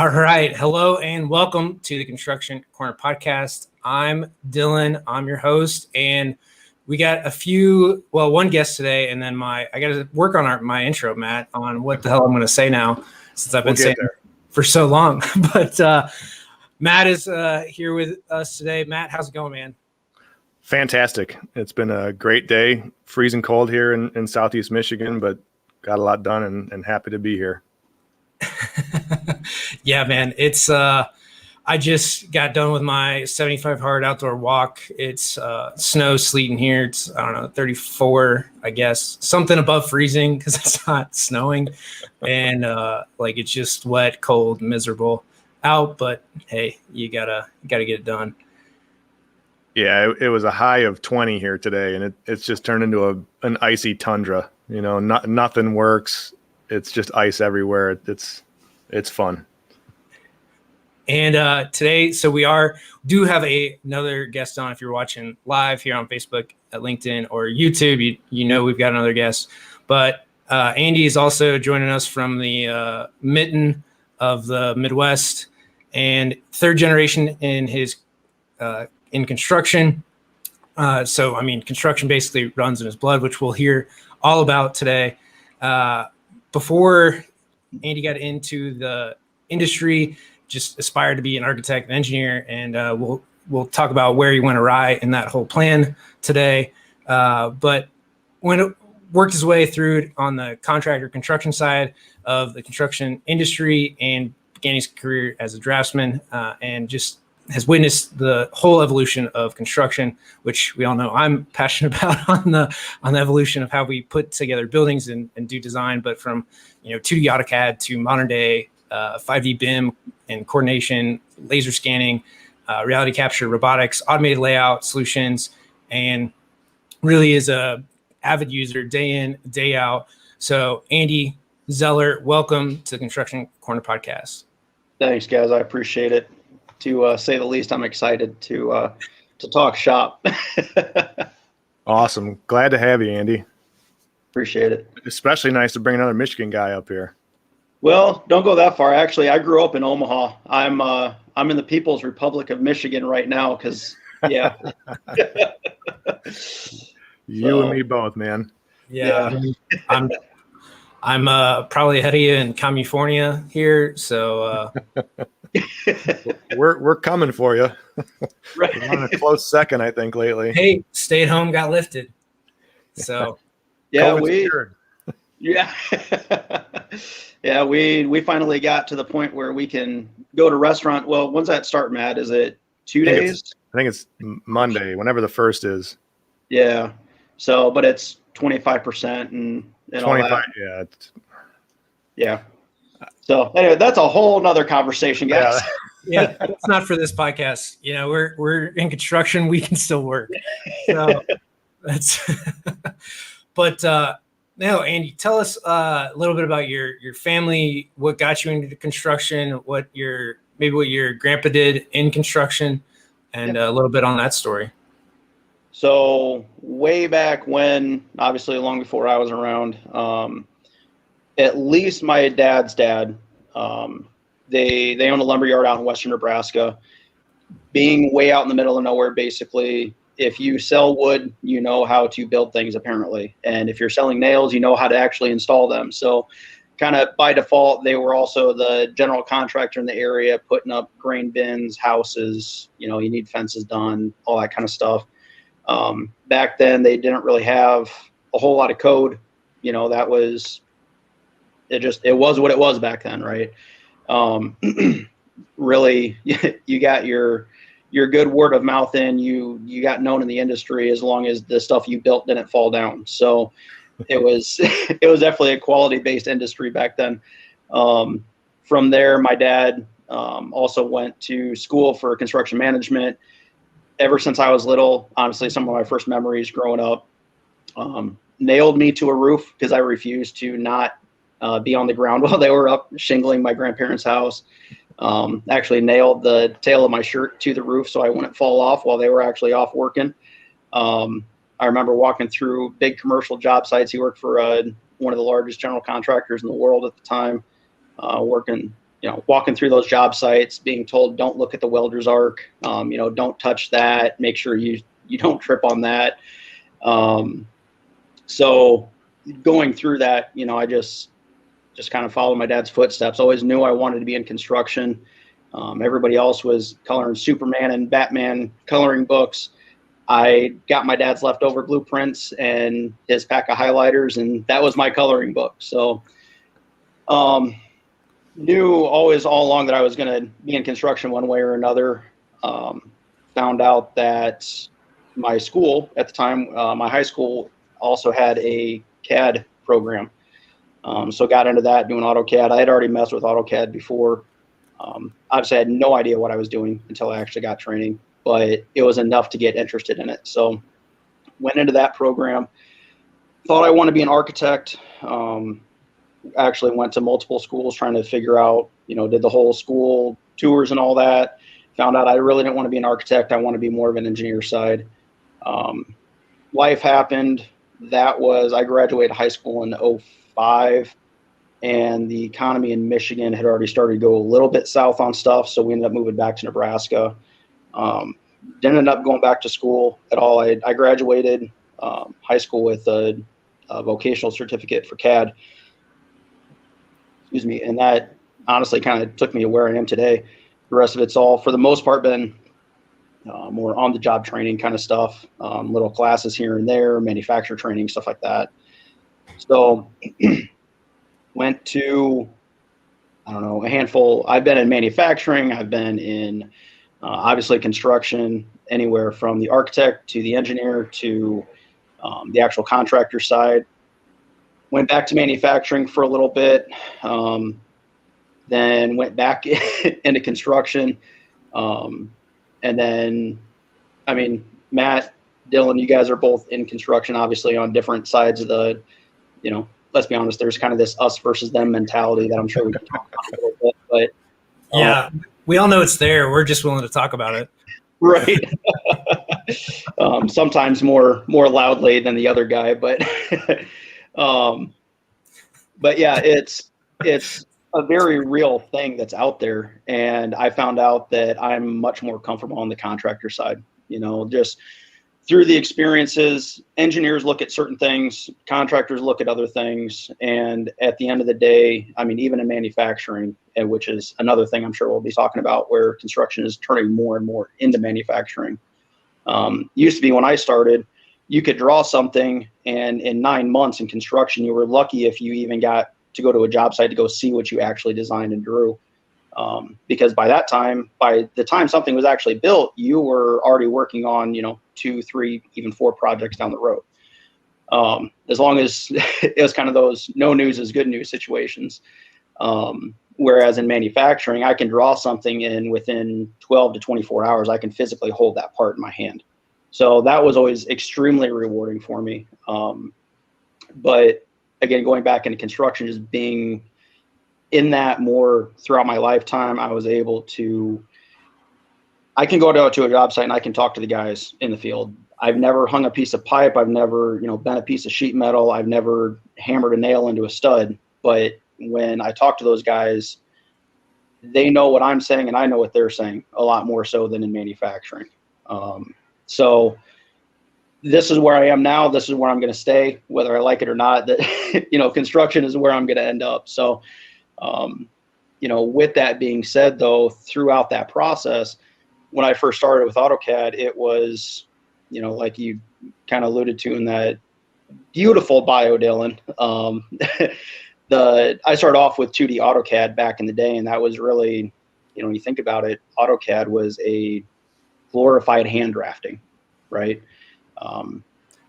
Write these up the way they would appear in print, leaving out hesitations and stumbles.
All right. Hello and welcome to the Construction Corner podcast. I'm Dylan. I'm your host, and we got one guest today, and then I got to work on my intro, Matt, on what the hell I'm going to say now, since I've been saying it for so long. But Matt is here with us today. Matt, how's it going, man? Fantastic. It's been a great day. Freezing cold here in Southeast Michigan, but got a lot done and happy to be here. Yeah, man. It's I just got done with my 75 hard outdoor walk. It's snow, sleet in here. It's, 34, I guess, something above freezing because it's not snowing. And it's just wet, cold, miserable out. But hey, you gotta get it done. Yeah, it was a high of 20 here today, and it's just turned into an icy tundra. Nothing works. It's just ice everywhere. It's fun. And today, so we do have another guest on. If you're watching live here on Facebook, at LinkedIn, or YouTube, we've got another guest. But Andy is also joining us from the mitten of the Midwest, and third generation in his in construction. Construction basically runs in his blood, which we'll hear all about today. Before Andy got into the industry, just aspired to be an architect and engineer, and we'll talk about where he went awry in that whole plan today. But when it worked his way through on the contractor construction side of the construction industry, and began his career as a draftsman, and just has witnessed the whole evolution of construction, which we all know I'm passionate about on the evolution of how we put together buildings and do design, but from 2D AutoCAD to modern day 5D BIM and coordination, laser scanning, reality capture, robotics, automated layout solutions, and really is a avid user day in, day out. So Andy Zeller, welcome to the Construction Corner podcast. Thanks, guys. I appreciate it. To say the least, I'm excited to talk shop. Awesome. Glad to have you, Andy. Appreciate it. Especially nice to bring another Michigan guy up here. Well, don't go that far. Actually, I grew up in Omaha. I'm in the People's Republic of Michigan right now because, yeah. You and me both, man. Yeah. I'm probably ahead of you in California here, so we're coming for you. Right. We're on a close second, I think, lately. Hey, stay at home got lifted. So yeah, yeah, we finally got to the point where we can go to restaurant. Well, when's that start, Matt? Is it 2 days? I think it's Monday, whenever the first is. Yeah. So, but it's 25% and 25. All that. Yeah. Yeah. So anyway, that's a whole nother conversation, guys. Yeah, it's not for this podcast. We're in construction. We can still work. So that's. But Andy, tell us a little bit about your family. What got you into construction? What your grandpa did in construction, and a little bit on that story. So way back when, obviously long before I was around, at least my dad's dad, they owned a lumber yard out in western Nebraska. Being way out in the middle of nowhere, basically, if you sell wood, you know how to build things apparently. And if you're selling nails, you know how to actually install them. So kind of by default, they were also the general contractor in the area, putting up grain bins, houses, you need fences done, all that kind of stuff. Back then they didn't really have a whole lot of code, that was, it was what it was back then. Right. Really, you got your good word of mouth in, you got known in the industry as long as the stuff you built didn't fall down. So it was definitely a quality based industry back then. From there, my dad, also went to school for construction management. Ever since I was little, honestly, some of my first memories growing up, nailed me to a roof because I refused to not be on the ground while they were up shingling my grandparents' house. Actually nailed the tail of my shirt to the roof so I wouldn't fall off while they were actually off working. I remember walking through big commercial job sites. He worked for one of the largest general contractors in the world at the time, working walking through those job sites, being told, don't look at the welder's arc, don't touch that, make sure you don't trip on that. So going through that, I just kind of followed my dad's footsteps. Always knew I wanted to be in construction. Everybody else was coloring Superman and Batman coloring books. I got my dad's leftover blueprints and his pack of highlighters, and that was my coloring book. So knew always all along that I was going to be in construction one way or another. Found out that my school at the time, my high school, also had a CAD program. So got into that, doing AutoCAD. I had already messed with AutoCAD before. Obviously, I had no idea what I was doing until I actually got training, but it was enough to get interested in it. So went into that program. Thought I wanted to be an architect. Actually went to multiple schools trying to figure out, did the whole school tours and all that. Found out I really didn't want to be an architect. I want to be more of an engineer side. Life happened. I graduated high school in 2005, and the economy in Michigan had already started to go a little bit south on stuff. So we ended up moving back to Nebraska. Didn't end up going back to school at all. I graduated high school with a vocational certificate for CAD. Excuse me. And that honestly kind of took me to where I am today. The rest of it's all, for the most part, been more on the job training kind of stuff, little classes here and there, manufacturer training, stuff like that. So went to, a handful. I've been in manufacturing. I've been in obviously construction, anywhere from the architect to the engineer to the actual contractor side. Went back to manufacturing for a little bit, then went back into construction. And then, Matt, Dylan, you guys are both in construction, obviously on different sides of the, let's be honest, there's kind of this us versus them mentality that I'm sure we can talk about a little bit, but yeah, we all know it's there. We're just willing to talk about it. Right. Sometimes more loudly than the other guy, but yeah, it's a very real thing that's out there. And I found out that I'm much more comfortable on the contractor side, just through the experiences. Engineers look at certain things, contractors look at other things. And at the end of the day, even in manufacturing, which is another thing I'm sure we'll be talking about, where construction is turning more and more into manufacturing. Used to be when I started, you could draw something, and in 9 months in construction, you were lucky if you even got to go to a job site to go see what you actually designed and drew. Because by the time something was actually built, you were already working on, 2, 3, even 4 projects down the road. As long as it was kind of those no news is good news situations. Whereas in manufacturing, I can draw something, and within 12 to 24 hours, I can physically hold that part in my hand. So that was always extremely rewarding for me. But again, going back into construction, just being in that more throughout my lifetime, I was able to, I can go to a job site and I can talk to the guys in the field. I've never hung a piece of pipe. I've never, bent a piece of sheet metal. I've never hammered a nail into a stud. But when I talk to those guys, they know what I'm saying and I know what they're saying a lot more so than in manufacturing. So this is where I am now. This is where I'm going to stay, whether I like it or not. That construction is where I'm going to end up. So, with that being said, though, throughout that process, when I first started with AutoCAD, it was, like you kind of alluded to in that beautiful bio, Dylan. I started off with 2D AutoCAD back in the day, and that was really, when you think about it, AutoCAD was a glorified hand drafting, right?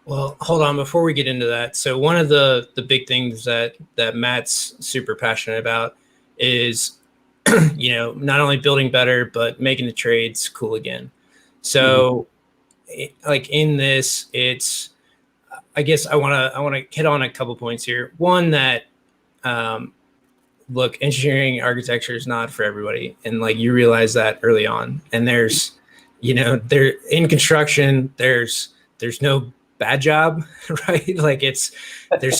Well, hold on before we get into that. So one of the big things that Matt's super passionate about is, not only building better, but making the trades cool again. So like in this, it's, I guess I want to hit on a couple points here. One that, look, engineering architecture is not for everybody. And like, you realize that early on, and there's, there in construction, there's no bad job, right? Like there's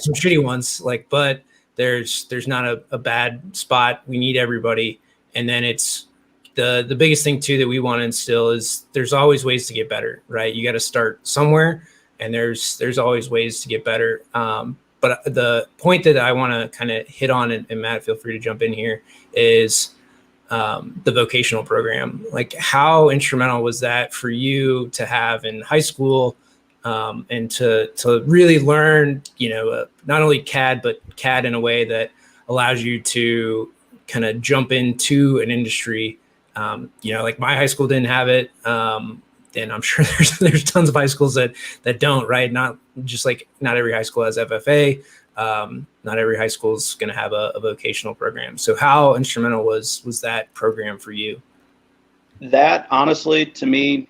some shitty ones, but there's not a bad spot. We need everybody. And then it's the biggest thing too that we want to instill is there's always ways to get better, right? You got to start somewhere, and there's always ways to get better. But the point that I want to kind of hit on, and Matt, feel free to jump in here, is the vocational program. Like, how instrumental was that for you to have in high school, and to really learn, not only CAD, but CAD in a way that allows you to kind of jump into an industry. Like my high school didn't have it. And I'm sure there's tons of high schools that don't, right? Not just like not every high school has FFA. Not every high school is going to have a vocational program. So how instrumental was that program for you? That, honestly, to me,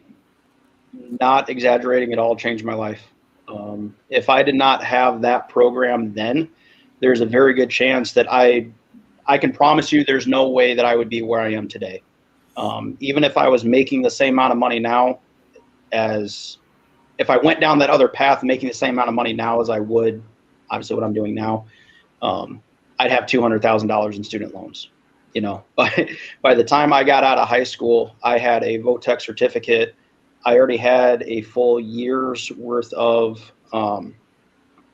not exaggerating at all, changed my life. If I did not have that program then, there's a very good chance that I can promise you there's no way that I would be where I am today. Even if I was making the same amount of money now, as if I went down that other path, making the same amount of money now as I would, obviously, what I'm doing now, I'd have $200,000 in student loans. By the time I got out of high school, I had a VOTEC certificate. I already had a full year's worth of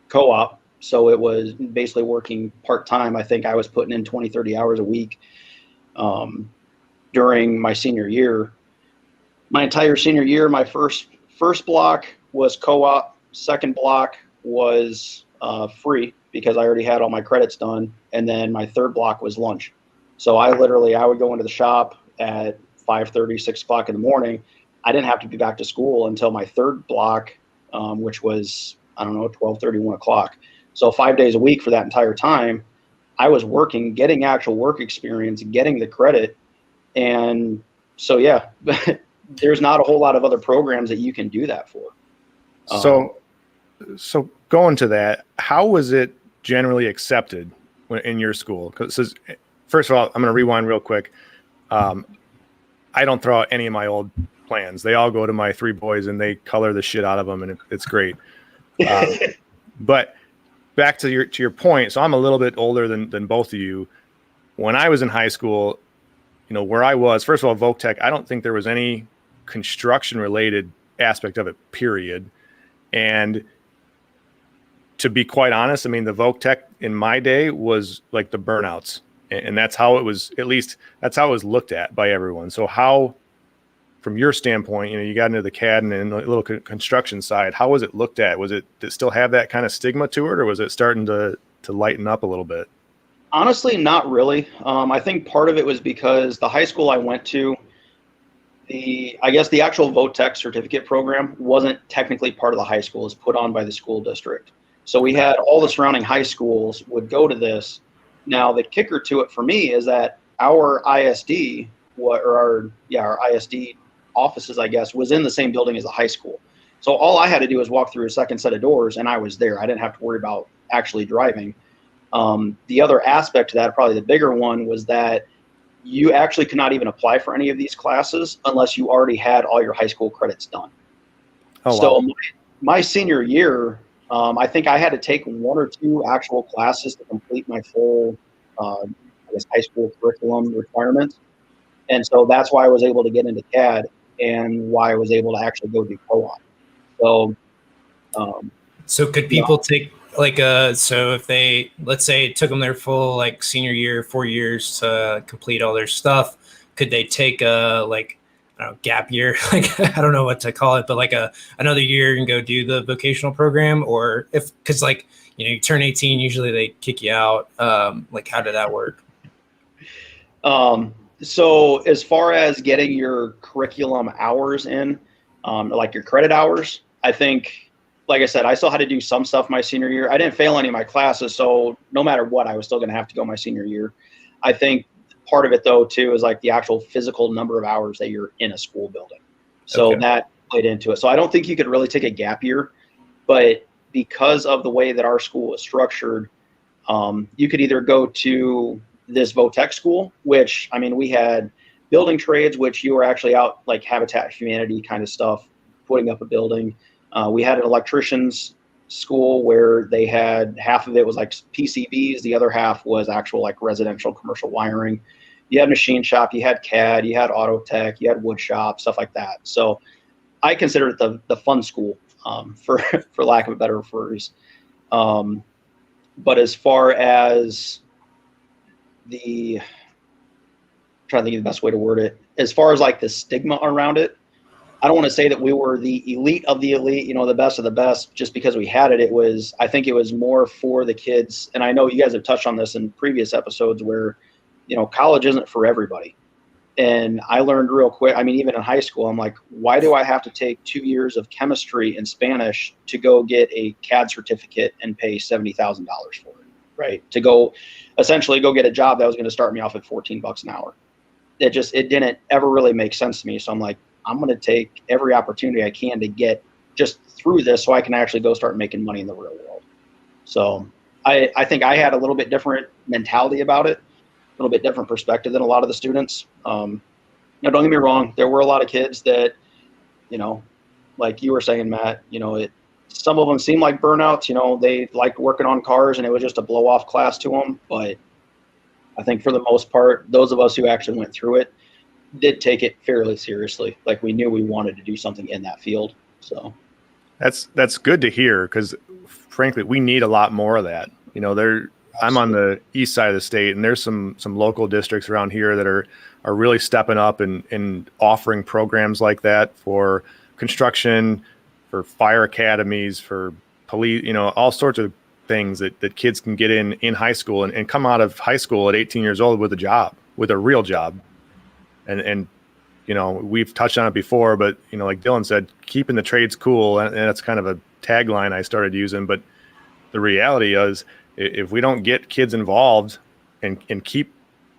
co-op. So it was basically working part-time. I think I was putting in 20, 30 hours a week during my senior year. My entire senior year, my first block was co-op. Second block was free because I already had all my credits done. And then my third block was lunch. So I would go into the shop at 5:30, 6 o'clock in the morning. I didn't have to be back to school until my third block, which was, 12:30, 1 o'clock. So 5 days a week for that entire time, I was working, getting actual work experience, getting the credit. And so, yeah, there's not a whole lot of other programs that you can do that for. So going to that, how was it generally accepted in your school? Because first of all, I'm going to rewind real quick. I don't throw out any of my old plans. They all go to my 3 boys and they color the shit out of them, and it's great. But back to your point. So I'm a little bit older than both of you. When I was in high school, where I was, first of all, VOCTEC, I don't think there was any construction related aspect of it, period. And to be quite honest, the VOCTEC in my day was like the burnouts, and that's how it was, at least that's how it was looked at by everyone. So how, from your standpoint, you got into the CAD and a little construction side, how was it looked at? Did it still have that kind of stigma to it, or was it starting to lighten up a little bit? Honestly, not really. I think part of it was because the high school I went to, the actual VOTEC certificate program wasn't technically part of the high school. It was put on by the school district. So we had all the surrounding high schools would go to this. Now, the kicker to it for me is that our ISD, our ISD offices, I guess, was in the same building as the high school. So all I had to do was walk through a second set of doors and I was there. I didn't have to worry about actually driving. The other aspect to that, probably the bigger one, was that you actually could not even apply for any of these classes unless you already had all your high school credits done. Oh, wow. So my senior year, I think I had to take 1 or 2 actual classes to complete my full, high school curriculum requirements. And so that's why I was able to get into CAD and why I was able to actually go do co-op. So could people take so if they, let's say it took them their full senior year, 4 years to complete all their stuff, could they take a gap year? I don't know what to call it, but another year and go do the vocational program? Or because you turn 18, usually they kick you out. How did that work? So as far as getting your curriculum hours in, your credit hours, I think, like I said, I still had to do some stuff my senior year. I didn't fail any of my classes, so no matter what, I was still going to have to go my senior year. I think part of it, though, too, is the actual physical number of hours that you're in a school building. So that played into it. So I don't think you could really take a gap year, but because of the way that our school was structured, you could either go to this VOTEC school, which, we had building trades, which you were actually out Habitat for Humanity kind of stuff, putting up a building. We had an electrician's school where they had half of it was like PCBs, the other half was actual like residential commercial wiring. You had machine shop, you had CAD, you had auto tech, you had wood shop, stuff like that. So I consider it the fun school, for lack of a better phrase. But as far as I'm trying to think of the best way to word it, as far as like the stigma around it, I don't want to say that we were the elite of the elite, you know, the best of the best, just because we had it. I think it was more for the kids. And I know you guys have touched on this in previous episodes where, you know, college isn't for everybody. And I learned real quick. I mean, even in high school, I'm like, why do I have to take 2 years of chemistry and Spanish to go get a CAD certificate and pay $70,000 for it, right? To go essentially go get a job that was going to start me off at $14 an hour. It didn't ever really make sense to me. So I'm like, I'm going to take every opportunity I can to get just through this so I can actually go start making money in the real world. So I think I had a little bit different mentality about it, a little bit different perspective than a lot of the students. Now, don't get me wrong. There were a lot of kids that, you know, like you were saying, Matt, you know, some of them seemed like burnouts, you know, they liked working on cars and it was just a blow off class to them. But I think for the most part, those of us who actually went through it did take it fairly seriously. Like we knew we wanted to do something in that field. So that's good to hear, because frankly, we need a lot more of that. You know, I'm on the east side of the state, and there's some local districts around here that are really stepping up and offering programs like that for construction, for fire academies, for police, you know, all sorts of things that kids can get in high school and come out of high school at 18 years old with a job, with a real job. And you know, we've touched on it before, but you know, like Dylan said, keeping the trades cool, and that's kind of a tagline I started using. But the reality is, if we don't get kids involved and keep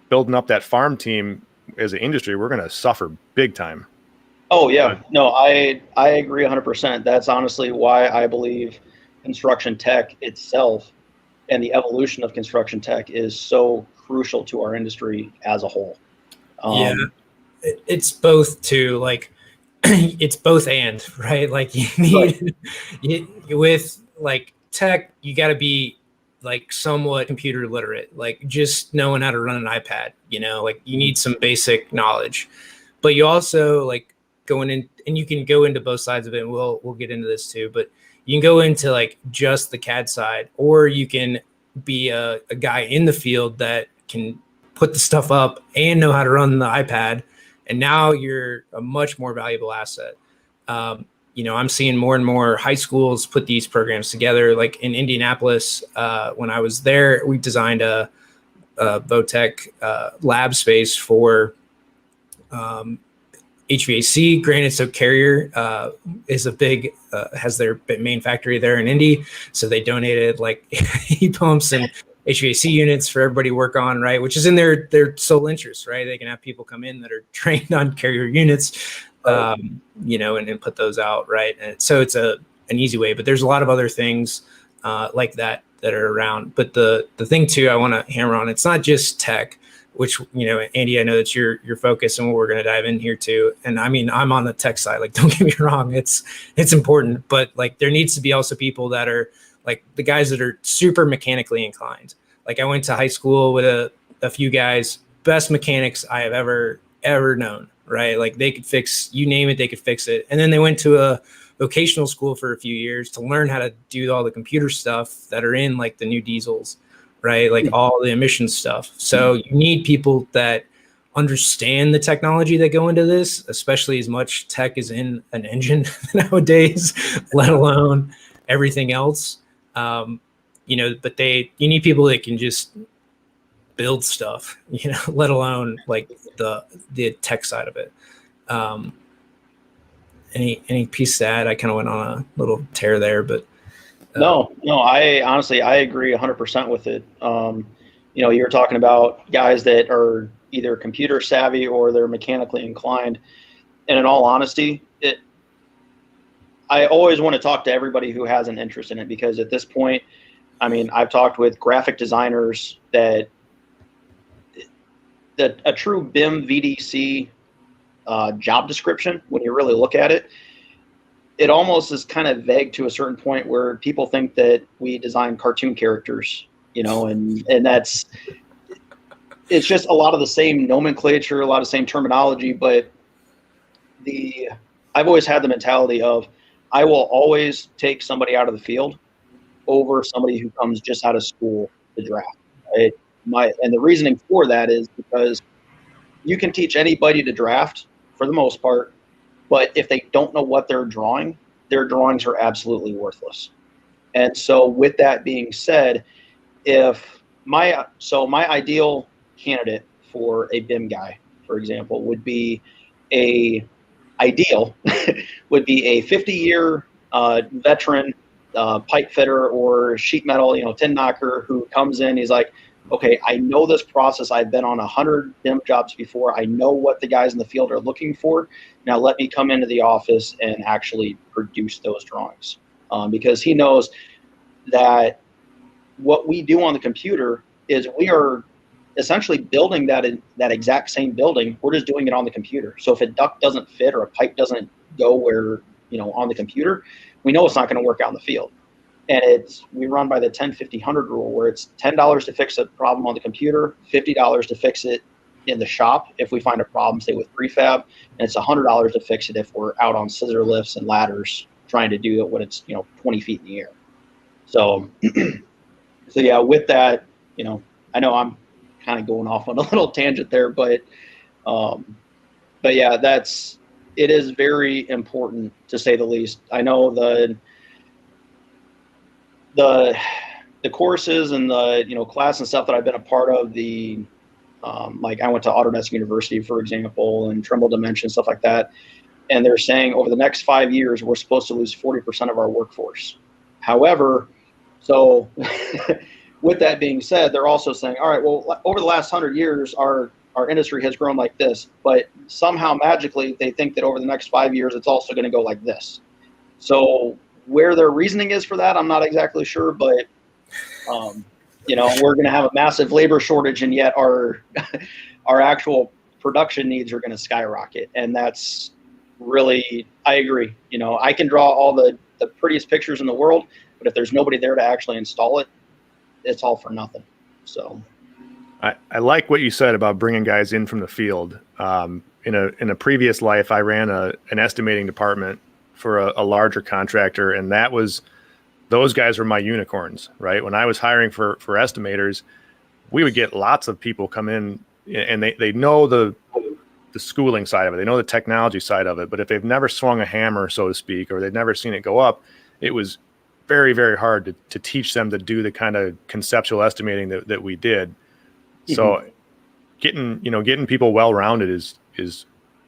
building up that farm team as an industry, we're going to suffer big time. Oh yeah, no, I agree 100%. That's honestly why I believe construction tech itself and the evolution of construction tech is so crucial to our industry as a whole. Yeah, it's both too, like it's both and, right? Like you need with like tech, you got to be like somewhat computer literate, like just knowing how to run an iPad, you know, like you need some basic knowledge, but you also like going in, and you can go into both sides of it. And we'll get into this too, but you can go into like just the CAD side, or you can be a guy in the field that can put the stuff up and know how to run the iPad. And now you're a much more valuable asset. You know, I'm seeing more and more high schools put these programs together. Like in Indianapolis, when I was there, we designed a Votech lab space for HVAC. Granted, so Carrier is a big, has their main factory there in Indy. So they donated like heat pumps and HVAC units for everybody to work on, right? Which is in their sole interest, right? They can have people come in that are trained on Carrier units, you know, and put those out, right? And so it's an easy way, but there's a lot of other things like that are around. But the thing too, I want to hammer on, it's not just tech, which, you know, Andy, I know that's your focus and what we're going to dive in here too. And I mean, I'm on the tech side, like, don't get me wrong. It's important, but like there needs to be also people that are like the guys that are super mechanically inclined. Like I went to high school with a few guys, best mechanics I have ever known, right? Like they could fix, you name it, they could fix it. And then they went to a vocational school for a few years to learn how to do all the computer stuff that are in like the new diesels, right? Like all the emissions stuff. So you need people that understand the technology that go into this, especially as much tech is in an engine nowadays, let alone everything else. You know, but you need people that can just build stuff, you know, let alone like the tech side of it. Any piece to add? I kind of went on a little tear there, but no, I honestly, I agree 100% with it. You know, you're talking about guys that are either computer savvy or they're mechanically inclined. And in all honesty, I always want to talk to everybody who has an interest in it, because at this point, I mean, I've talked with graphic designers that a true BIM VDC job description, when you really look at it, it almost is kind of vague to a certain point where people think that we design cartoon characters, and it's just a lot of the same nomenclature, a lot of the same terminology, but I've always had the mentality of I will always take somebody out of the field over somebody who comes just out of school to draft. Right? And the reasoning for that is because you can teach anybody to draft for the most part, but if they don't know what they're drawing, their drawings are absolutely worthless. And so with that being said, my ideal candidate for a BIM guy, for example, would be a 50-year veteran pipe fitter or sheet metal, tin knocker who comes in. He's like, okay, I know this process. I've been on 100 BIM jobs before. I know what the guys in the field are looking for. Now let me come into the office and actually produce those drawings, because he knows that what we do on the computer is we are essentially building that exact same building. We're just doing it on the computer. So if a duct doesn't fit or a pipe doesn't go where, on the computer, we know it's not going to work out in the field. And we run by the 10-50-100 rule, where it's $10 to fix a problem on the computer, $50 to fix it in the shop if we find a problem, say with prefab, and it's $100 to fix it if we're out on scissor lifts and ladders trying to do it when it's 20 feet in the air. So, yeah, with that, I know I'm kind of going off on a little tangent there, but yeah, it is very important, to say the least. I know the courses and the class and stuff that I've been a part of, like I went to Autodesk University, for example, and Trimble Dimension, stuff like that, and they're saying over the next 5 years we're supposed to lose 40% of our workforce. However, so with that being said, they're also saying, all right, well, over the last 100 years our industry has grown like this, but somehow magically they think that over the next 5 years it's also going to go like this. So where their reasoning is for that, I'm not exactly sure, but we're going to have a massive labor shortage, and yet our actual production needs are going to skyrocket. And that's really, I agree. I can draw all the prettiest pictures in the world, but if there's nobody there to actually install it, it's all for nothing. So I like what you said about bringing guys in from the field. In a previous life, I ran an estimating department for a larger contractor, and those guys were my unicorns, right? When I was hiring for estimators, we would get lots of people come in, and they know the schooling side of it, they know the technology side of it, but if they've never swung a hammer, so to speak, or they've never seen it go up, it was very, very hard to teach them to do the kind of conceptual estimating that we did. Mm-hmm. So getting people well-rounded is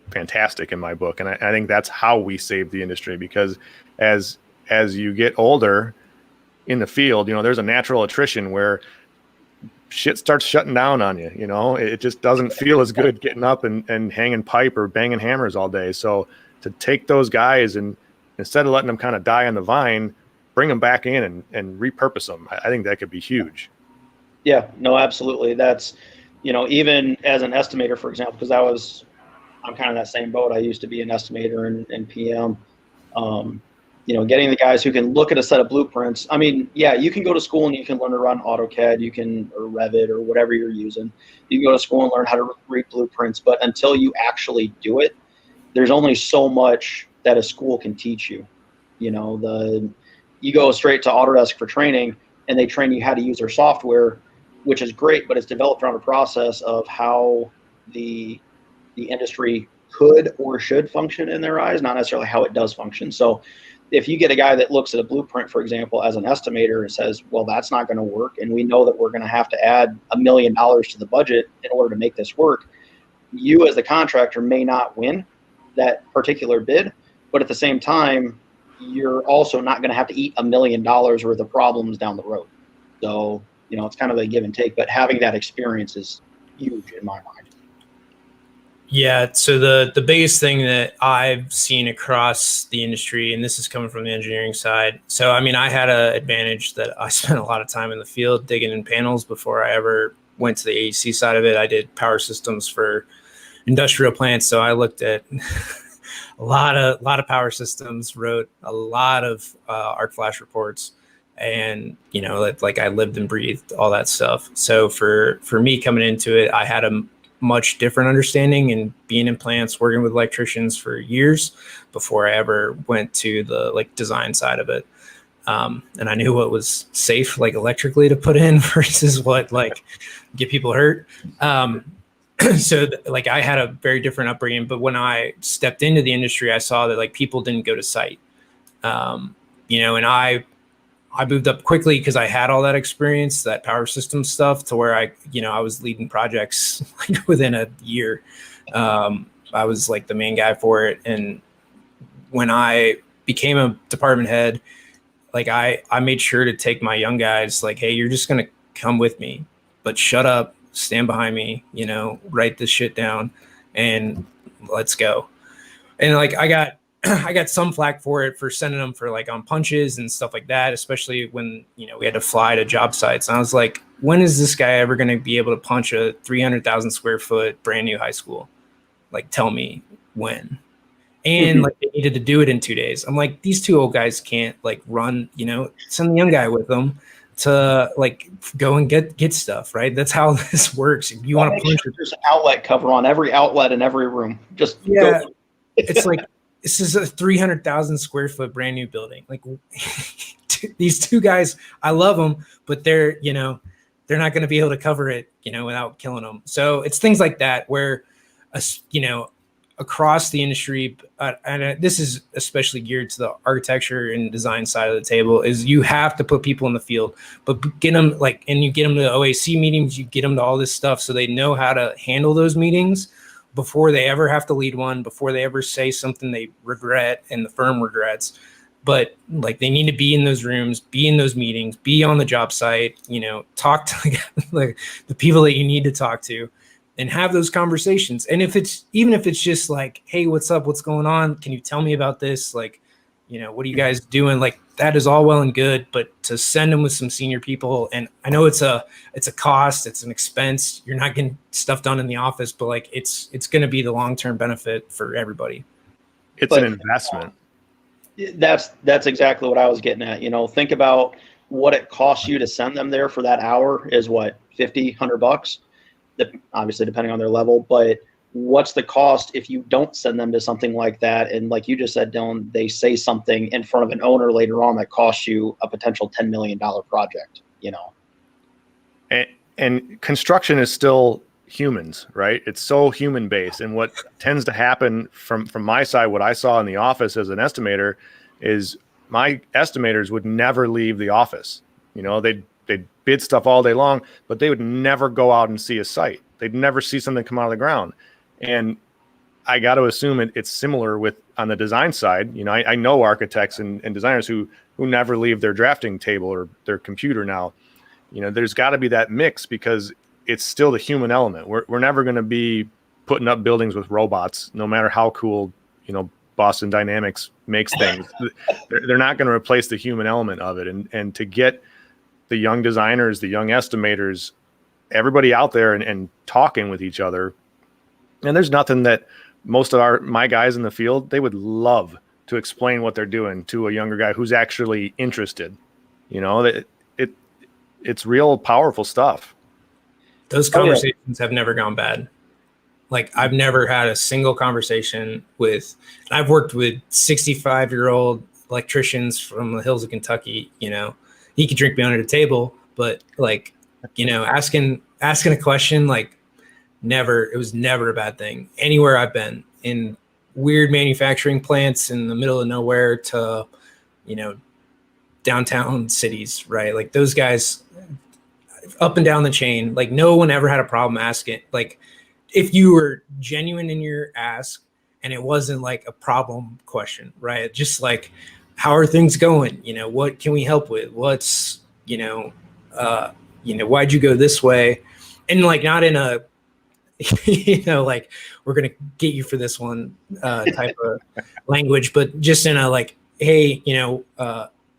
fantastic in my book. And I think that's how we save the industry, because as you get older in the field, there's a natural attrition where shit starts shutting down on you. It just doesn't feel as good getting up and hanging pipe or banging hammers all day. So to take those guys and instead of letting them kind of die on the vine, bring them back in and repurpose them. I think that could be huge. Yeah, no, absolutely. That's, even as an estimator, for example, because I'm kind of that same boat. I used to be an estimator and PM. Getting the guys who can look at a set of blueprints. I mean, yeah, you can go to school and you can learn to run AutoCAD, or Revit or whatever you're using. You can go to school and learn how to read blueprints, but until you actually do it, there's only so much that a school can teach you. You go straight to Autodesk for training, and they train you how to use their software, which is great, but it's developed around a process of how the industry could or should function in their eyes, not necessarily how it does function. So if you get a guy that looks at a blueprint, for example, as an estimator and says, well, that's not going to work, and we know that we're going to have to add $1 million to the budget in order to make this work, you as the contractor may not win that particular bid, but at the same time, you're also not going to have to eat $1 million worth of problems down the road. So, it's kind of a give and take, but having that experience is huge in my mind. Yeah. So the biggest thing that I've seen across the industry, and this is coming from the engineering side. So, I mean, I had an advantage that I spent a lot of time in the field digging in panels before I ever went to the AEC side of it. I did power systems for industrial plants. So I looked at a lot of power systems, wrote a lot of arc flash reports, and like I lived and breathed all that stuff. So for me coming into it, I had a much different understanding, and being in plants, working with electricians for years before I ever went to the like design side of it. And I knew what was safe, like electrically, to put in versus what like get people hurt. So like I had a very different upbringing, but when I stepped into the industry, I saw that like people didn't go to site, and I moved up quickly because I had all that experience, that power system stuff, to where I was leading projects like within a year. I was like the main guy for it. And when I became a department head, like I made sure to take my young guys, like, hey, you're just going to come with me, but shut up, stand behind me, write this shit down and let's go. And like, I got some flack for it, for sending them for like on punches and stuff like that, especially when, we had to fly to job sites. And I was like, when is this guy ever going to be able to punch a 300,000 square foot brand new high school? Like, tell me when. And like they needed to do it in 2 days. I'm like, these two old guys can't like run, send the young guy with them to like go and get stuff, right? That's how this works. If you want to punch there's an outlet cover on every outlet in every room. Just go. It's like, this is a 300,000 square foot brand new building. Like these two guys, I love them, but they're not going to be able to cover it, without killing them. So it's things like that where, across the industry, and this is especially geared to the architecture and design side of the table, is you have to put people in the field, but get them and you get them to OAC meetings, you get them to all this stuff so they know how to handle those meetings before they ever have to lead one, before they ever say something they regret and the firm regrets. But like they need to be in those rooms, be in those meetings, be on the job site, talk to like the people that you need to talk to, and have those conversations. And even if it's just like, hey, what's up? What's going on? Can you tell me about this? Like, what are you guys doing? Like that is all well and good, but to send them with some senior people. And I know it's a cost, it's an expense. You're not getting stuff done in the office, but like, it's going to be the long-term benefit for everybody. It's an investment. That's exactly what I was getting at. Think about what it costs you to send them there for that hour is what, $50, $100? Obviously depending on their level, but what's the cost if you don't send them to something like that? And like you just said, Dylan, they say something in front of an owner later on that costs you a potential $10 million project, And construction is still humans, right? It's so human based. And what tends to happen from my side, what I saw in the office as an estimator is my estimators would never leave the office. They'd bid stuff all day long, but they would never go out and see a site. They'd never see something come out of the ground. And I got to assume it's similar on the design side. I know architects and designers who never leave their drafting table or their computer now. There's got to be that mix because it's still the human element. We're never going to be putting up buildings with robots, no matter how cool, Boston Dynamics makes things. They're not going to replace the human element of it. And to get the young designers, the young estimators, everybody out there and talking with each other. And there's nothing that most of my guys in the field, they would love to explain what they're doing to a younger guy who's actually interested. It's real powerful stuff. Those conversations have never gone bad. Like I've never had a single conversation I've worked with 65-year-old electricians from the hills of Kentucky, he could drink me under the table, but like, asking a question, like it was never a bad thing. Anywhere I've been, in weird manufacturing plants in the middle of nowhere to, downtown cities, right? Like those guys up and down the chain, like no one ever had a problem asking. Like if you were genuine in your ask and it wasn't like a problem question, right? Just like, how are things going? What can we help with? What's, why'd you go this way? And like, not in a, like we're going to get you for this one type of language, but just in a like, hey,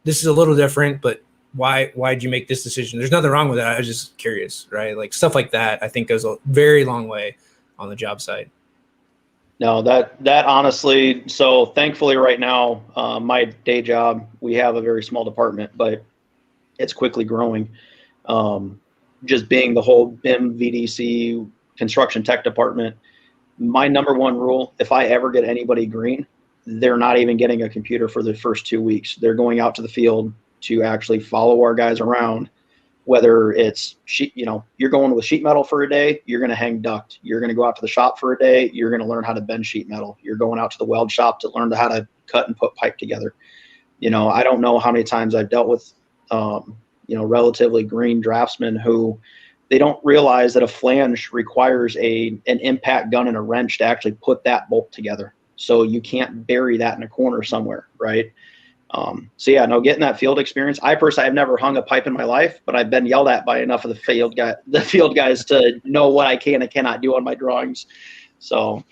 this is a little different, but why'd you make this decision? There's nothing wrong with that. I was just curious, right? Like stuff like that, I think goes a very long way on the job site. No, that honestly, so thankfully right now, my day job, we have a very small department, but it's quickly growing. Just being the whole BIM, VDC, construction tech department, my number one rule, if I ever get anybody green, they're not even getting a computer for the first 2 weeks. They're going out to the field to actually follow our guys around. Whether it's sheet, you're going with sheet metal for a day, you're going to hang duct. You're going to go out to the shop for a day, you're going to learn how to bend sheet metal. You're going out to the weld shop to learn how to cut and put pipe together. I don't know how many times I've dealt with, relatively green draftsmen who they don't realize that a flange requires an impact gun and a wrench to actually put that bolt together. So you can't bury that in a corner somewhere, right? So yeah, no, getting that field experience. I personally, I've never hung a pipe in my life, but I've been yelled at by enough of the field guys to know what I can and cannot do on my drawings. So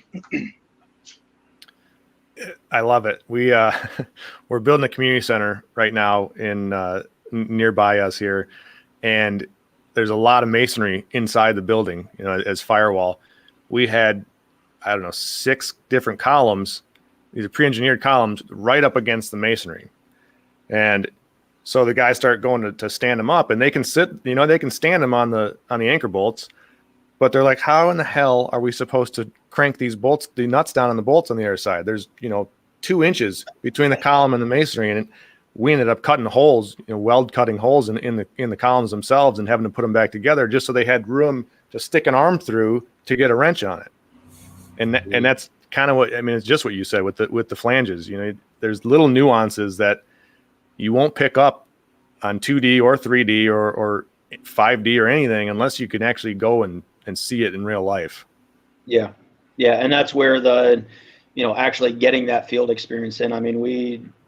I love it. We're building a community center right now in nearby us here, and there's a lot of masonry inside the building, as firewall. We had, I don't know, 6 different columns. These are pre-engineered columns right up against the masonry. And so the guys start going to stand them up, and they can they can stand them on the anchor bolts, but they're like, how in the hell are we supposed to crank these bolts, the nuts down on the bolts on the other side? There's, 2 inches between the column and the masonry. And we ended up cutting holes, weld cutting holes in the columns themselves and having to put them back together just so they had room to stick an arm through to get a wrench on it. And that's kind of what, it's just what you said with the flanges. There's little nuances that you won't pick up on 2D or 3D or 5D or anything unless you can actually go and see it in real life. Yeah. And that's where the, actually getting that field experience in.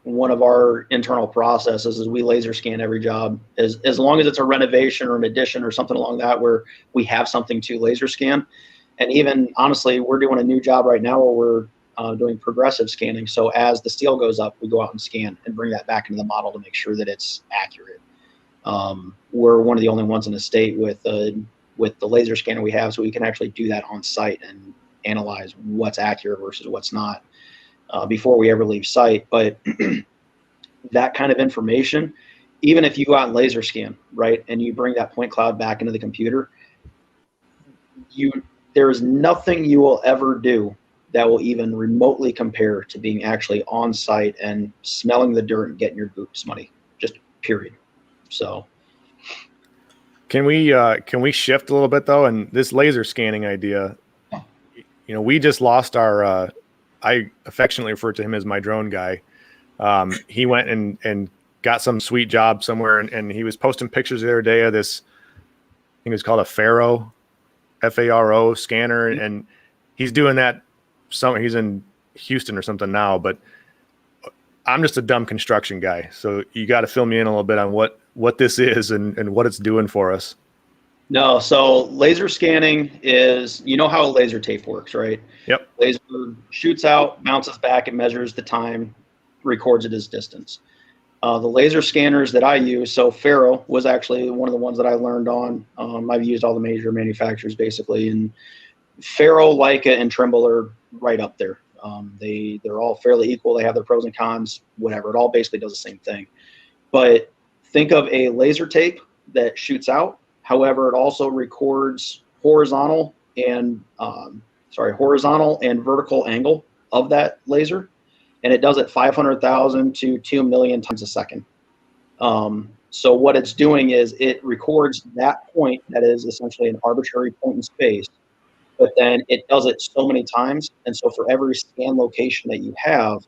One of our internal processes is we laser scan every job, as long as it's a renovation or an addition or something along that, where we have something to laser scan. And even honestly, we're doing a new job right now where we're doing progressive scanning. So as the steel goes up, we go out and scan and bring that back into the model to make sure that it's accurate. We're one of the only ones in the state with the laser scanner we have, so we can actually do that on site and analyze what's accurate versus what's not before we ever leave site. But that kind of information, even if you go out and laser scan, right, and you bring that point cloud back into the computer, there is nothing you will ever do that will even remotely compare to being actually on site and smelling the dirt and getting your boots muddy, just period. So can we shift a little bit though? And this laser scanning idea, we just lost our, I affectionately refer to him as my drone guy. He went and got some sweet job somewhere, and he was posting pictures the other day of this, I think it's called a Faro, Faro scanner, and he's doing that. He's in Houston or something now, but I'm just a dumb construction guy, so you got to fill me in a little bit on what this is and what it's doing for us. No, so laser scanning is, how a laser tape works, right? Yep. Laser shoots out, bounces back, and measures the time, records it as distance. The laser scanners that I use, so Faro was actually one of the ones that I learned on. I've used all the major manufacturers basically, and Faro, Leica, and Trimble are right up there. They're all fairly equal. They have their pros and cons, whatever. It all basically does the same thing. But think of a laser tape that shoots out. However, it also records horizontal and vertical angle of that laser, and it does it 500,000 to 2 million times a second. So what it's doing is it records that point that is essentially an arbitrary point in space, but then it does it so many times, and so for every scan location that you have,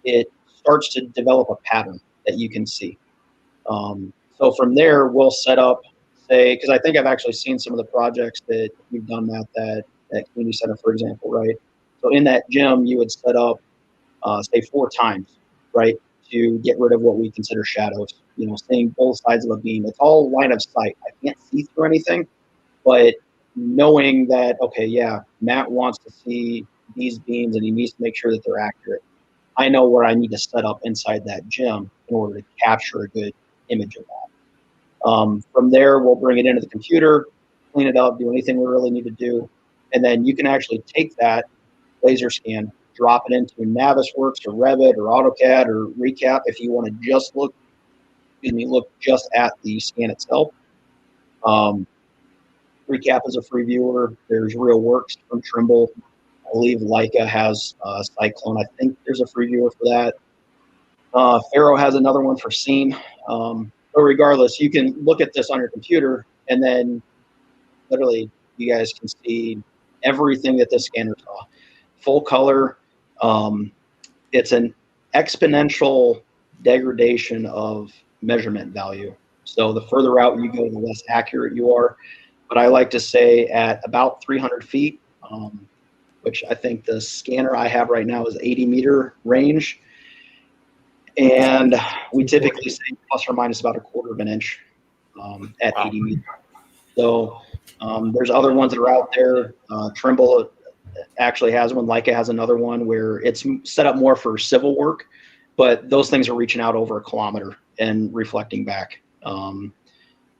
it starts to develop a pattern that you can see. So from there, we'll set up, say, because I think I've actually seen some of the projects that you've done that community center, for example, right? So in that gym, you would set up, say, 4 times, right, to get rid of what we consider shadows, seeing both sides of a beam. It's all line of sight. I can't see through anything, but knowing that, okay, yeah, Matt wants to see these beams and he needs to make sure that they're accurate. I know where I need to set up inside that gym in order to capture a good image of that. From there, we'll bring it into the computer, clean it up, do anything we really need to do. And then you can actually take that laser scan, drop it into Navisworks or Revit or AutoCAD or Recap if you want to just look just at the scan itself. Recap is a free viewer. There's RealWorks from Trimble. I believe Leica has Cyclone. I think there's a free viewer for that. Faro has another one for Scene. But regardless, you can look at this on your computer, and then literally you guys can see everything that this scanner saw. Full color. It's an exponential degradation of measurement value. So the further out you go, the less accurate you are. But I like to say at about 300 feet, which I think the scanner I have right now is 80-meter range. And we typically say plus or minus about 1/4 of an inch at 80 meters. So there's other ones that are out there. Trimble actually has one. Leica has another one where it's set up more for civil work, but those things are reaching out over 1 kilometer and reflecting back.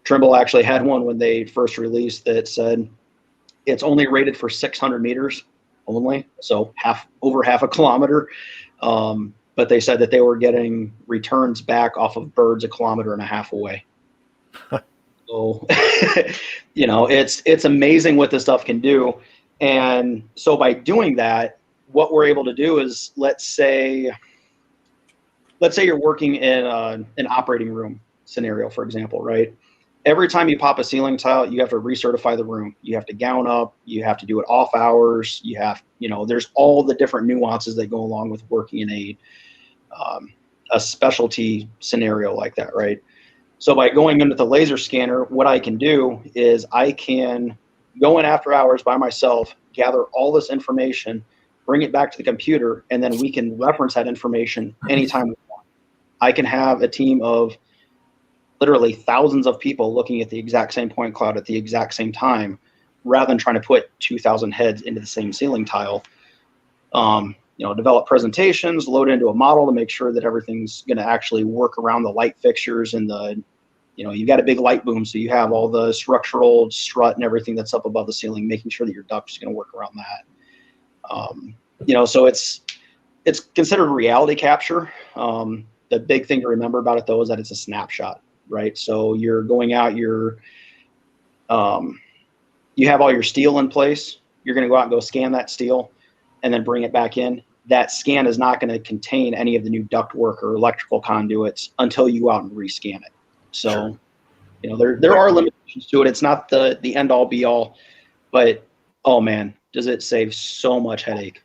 Trimble actually had one when they first released that said it's only rated for 600 meters only, so over half a kilometer. But they said that they were getting returns back off of birds 1.5 kilometers away. So, you know, it's amazing what this stuff can do. And so by doing that, what we're able to do is, let's say you're working in an operating room scenario, for example, right? Every time you pop a ceiling tile, you have to recertify the room. You have to gown up. You have to do it off hours. There's all the different nuances that go along with working in a specialty scenario like that, right? So by going into the laser scanner, what I can do is I can go in after hours by myself, gather all this information, bring it back to the computer, and then we can reference that information anytime we want. I can have a team of literally thousands of people looking at the exact same point cloud at the exact same time, rather than trying to put 2,000 heads into the same ceiling tile. Develop presentations, load into a model to make sure that everything's going to actually work around the light fixtures and you've got a big light boom, so you have all the structural strut and everything that's up above the ceiling, making sure that your duct is going to work around that. So it's considered reality capture. The big thing to remember about it, though, is that it's a snapshot, right? So you're going out, you have all your steel in place. You're going to go out and go scan that steel and then bring it back in. That scan is not going to contain any of the new ductwork or electrical conduits until you go out and rescan it. So, there are limitations to it. It's not the end all be all, but oh man, does it save so much headache.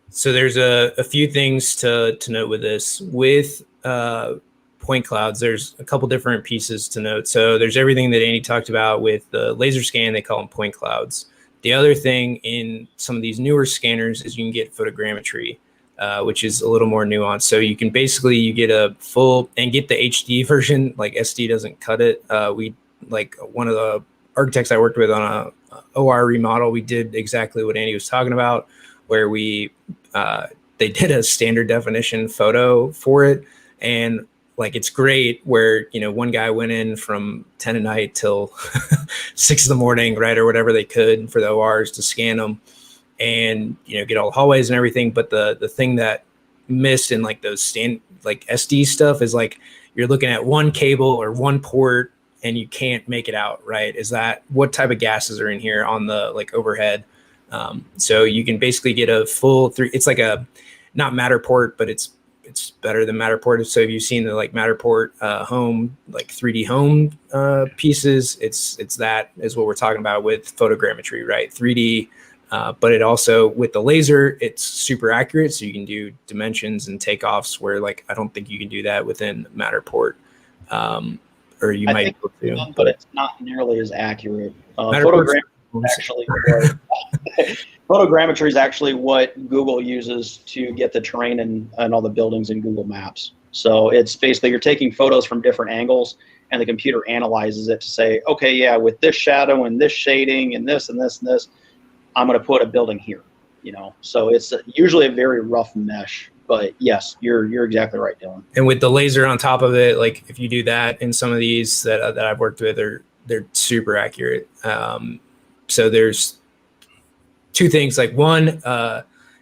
So there's a few things to note with this. With point clouds, there's a couple different pieces to note. So there's everything that Andy talked about with the laser scan, they call them point clouds. The other thing in some of these newer scanners is you can get photogrammetry, which is a little more nuanced. So you can you get a full and get the HD version, like SD doesn't cut it. One of the architects I worked with on a OR remodel, we did exactly what Andy was talking about, where they did a standard definition photo for it. And it's great where, one guy went in from 10 at night till 6 in the morning, right? Or whatever they could for the ORs to scan them and, get all the hallways and everything. But the thing that missed in those SD stuff is you're looking at one cable or one port and you can't make it out, right? Is that what type of gases are in here on the overhead? So you can basically get a full it's like a, not Matterport, but it's better than Matterport. So if you've seen the Matterport home, 3D home pieces, it's that is what we're talking about with photogrammetry, right? 3D, but it also, with the laser, it's super accurate. So you can do dimensions and takeoffs where I don't think you can do that within Matterport. Or you might be able to. But it's not nearly as accurate. Photogrammetry is actually what Google uses to get the terrain and all the buildings in Google Maps. So it's basically you're taking photos from different angles and the computer analyzes it to say, okay, yeah, with this shadow and this shading and this and this and this, I'm going to put a building here. So it's usually a very rough mesh. But yes, you're exactly right, Dylan. And with the laser on top of it, if you do that in some of these that I've worked with, they're super accurate. So there's two things. Like one